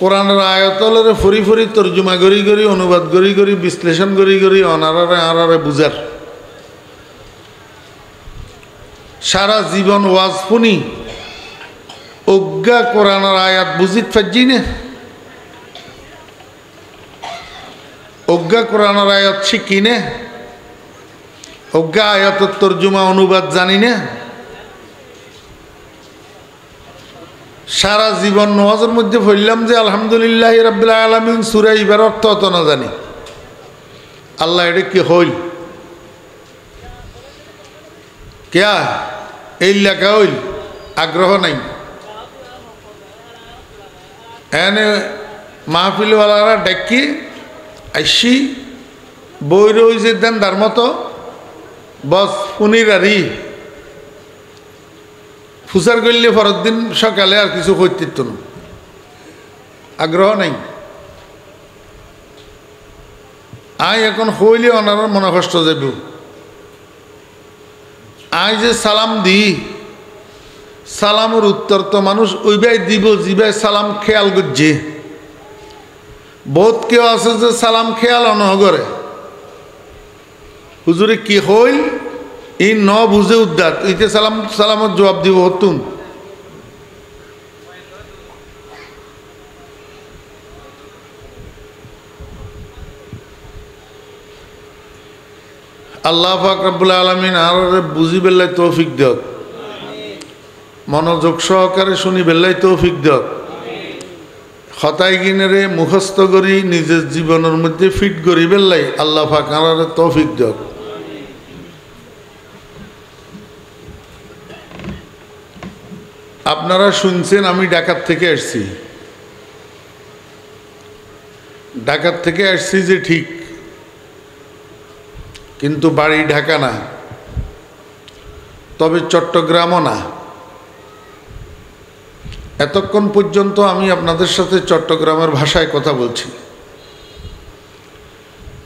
কোরআনের আয়াতলের ফুরি ফুরি তর্জমা করি করি অনুবাদ করি করি বিশ্লেষণ করি করি অনারারে আরারে বুঝার সারা জীবন ওয়াজ শুনি অজ্ঞা কোরআনের আয়াত বুঝিত পারছি না, অজ্ঞা কোরআনের আয়াত শিখি না, অজ্ঞা আয়াতের তর্জমা অনুবাদ জানি না, সারা জীবন নামাজের মধ্যে পড়লাম যে আলহামদুলিল্লাহ রাব্বিল আলামিন সূরা এবার অর্থ অত না জানি। আল্লাহ এটা কি হইল কেয়া এই লেখা হইল আগ্রহ নাই। এনে মাহফিলওয়ালারা ডেকি আইসি বই রয়েছে দেন তার মতো বস পুনিরারি ফুসার করলে পরের দিন সকালে আর কিছু কর্তৃত্ব না, আগ্রহ নাই। আই এখন হইলে ওনার মনে কষ্ট যাব। আই যে সালাম দিই সালামের উত্তর তো মানুষ ওইবাই দিব জিবাই সালাম খেয়াল করছে। বহুত কেউ আছে যে সালাম খেয়াল অনগরে হুজুরে কি হইল এই ন বুঝে উদ্দাত ইতে সালাম সালামত জবাব দিব হতুন। আল্লাহ পাক রব্বুল আলামিন আর বুঝি বেল্লাই তৌফিক দিয়ক, মনোযোগ সহকারে শুনি বেল্লাই তৌফিক দিয়ক, হতাই গিনেরে মুখস্থ করি নিজের জীবনের মধ্যে ফিট করি বেল্লাই আল্লাহ পাক আর তৌফিক দিয়ক। আপনারা শুনছেন আমি ঢাকার থেকে আসছি, ঢাকার থেকে আসছি যে ঠিক, কিন্তু বাড়ি ঢাকা না, তবে চট্টগ্রামও না। এতক্ষণ পর্যন্ত আমি আপনাদের সাথে চট্টগ্রামের ভাষায় কথা বলছি।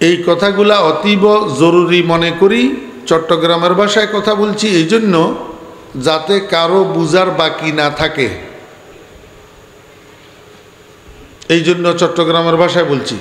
এই কথাগুলা অতীব জরুরি মনে করি চট্টগ্রামের ভাষায় কথা বলছি এই জন্য যাতে কারো বুঝার বাকি না থাকে, এই জন্য চট্টগ্রামের ভাষায় বলছি।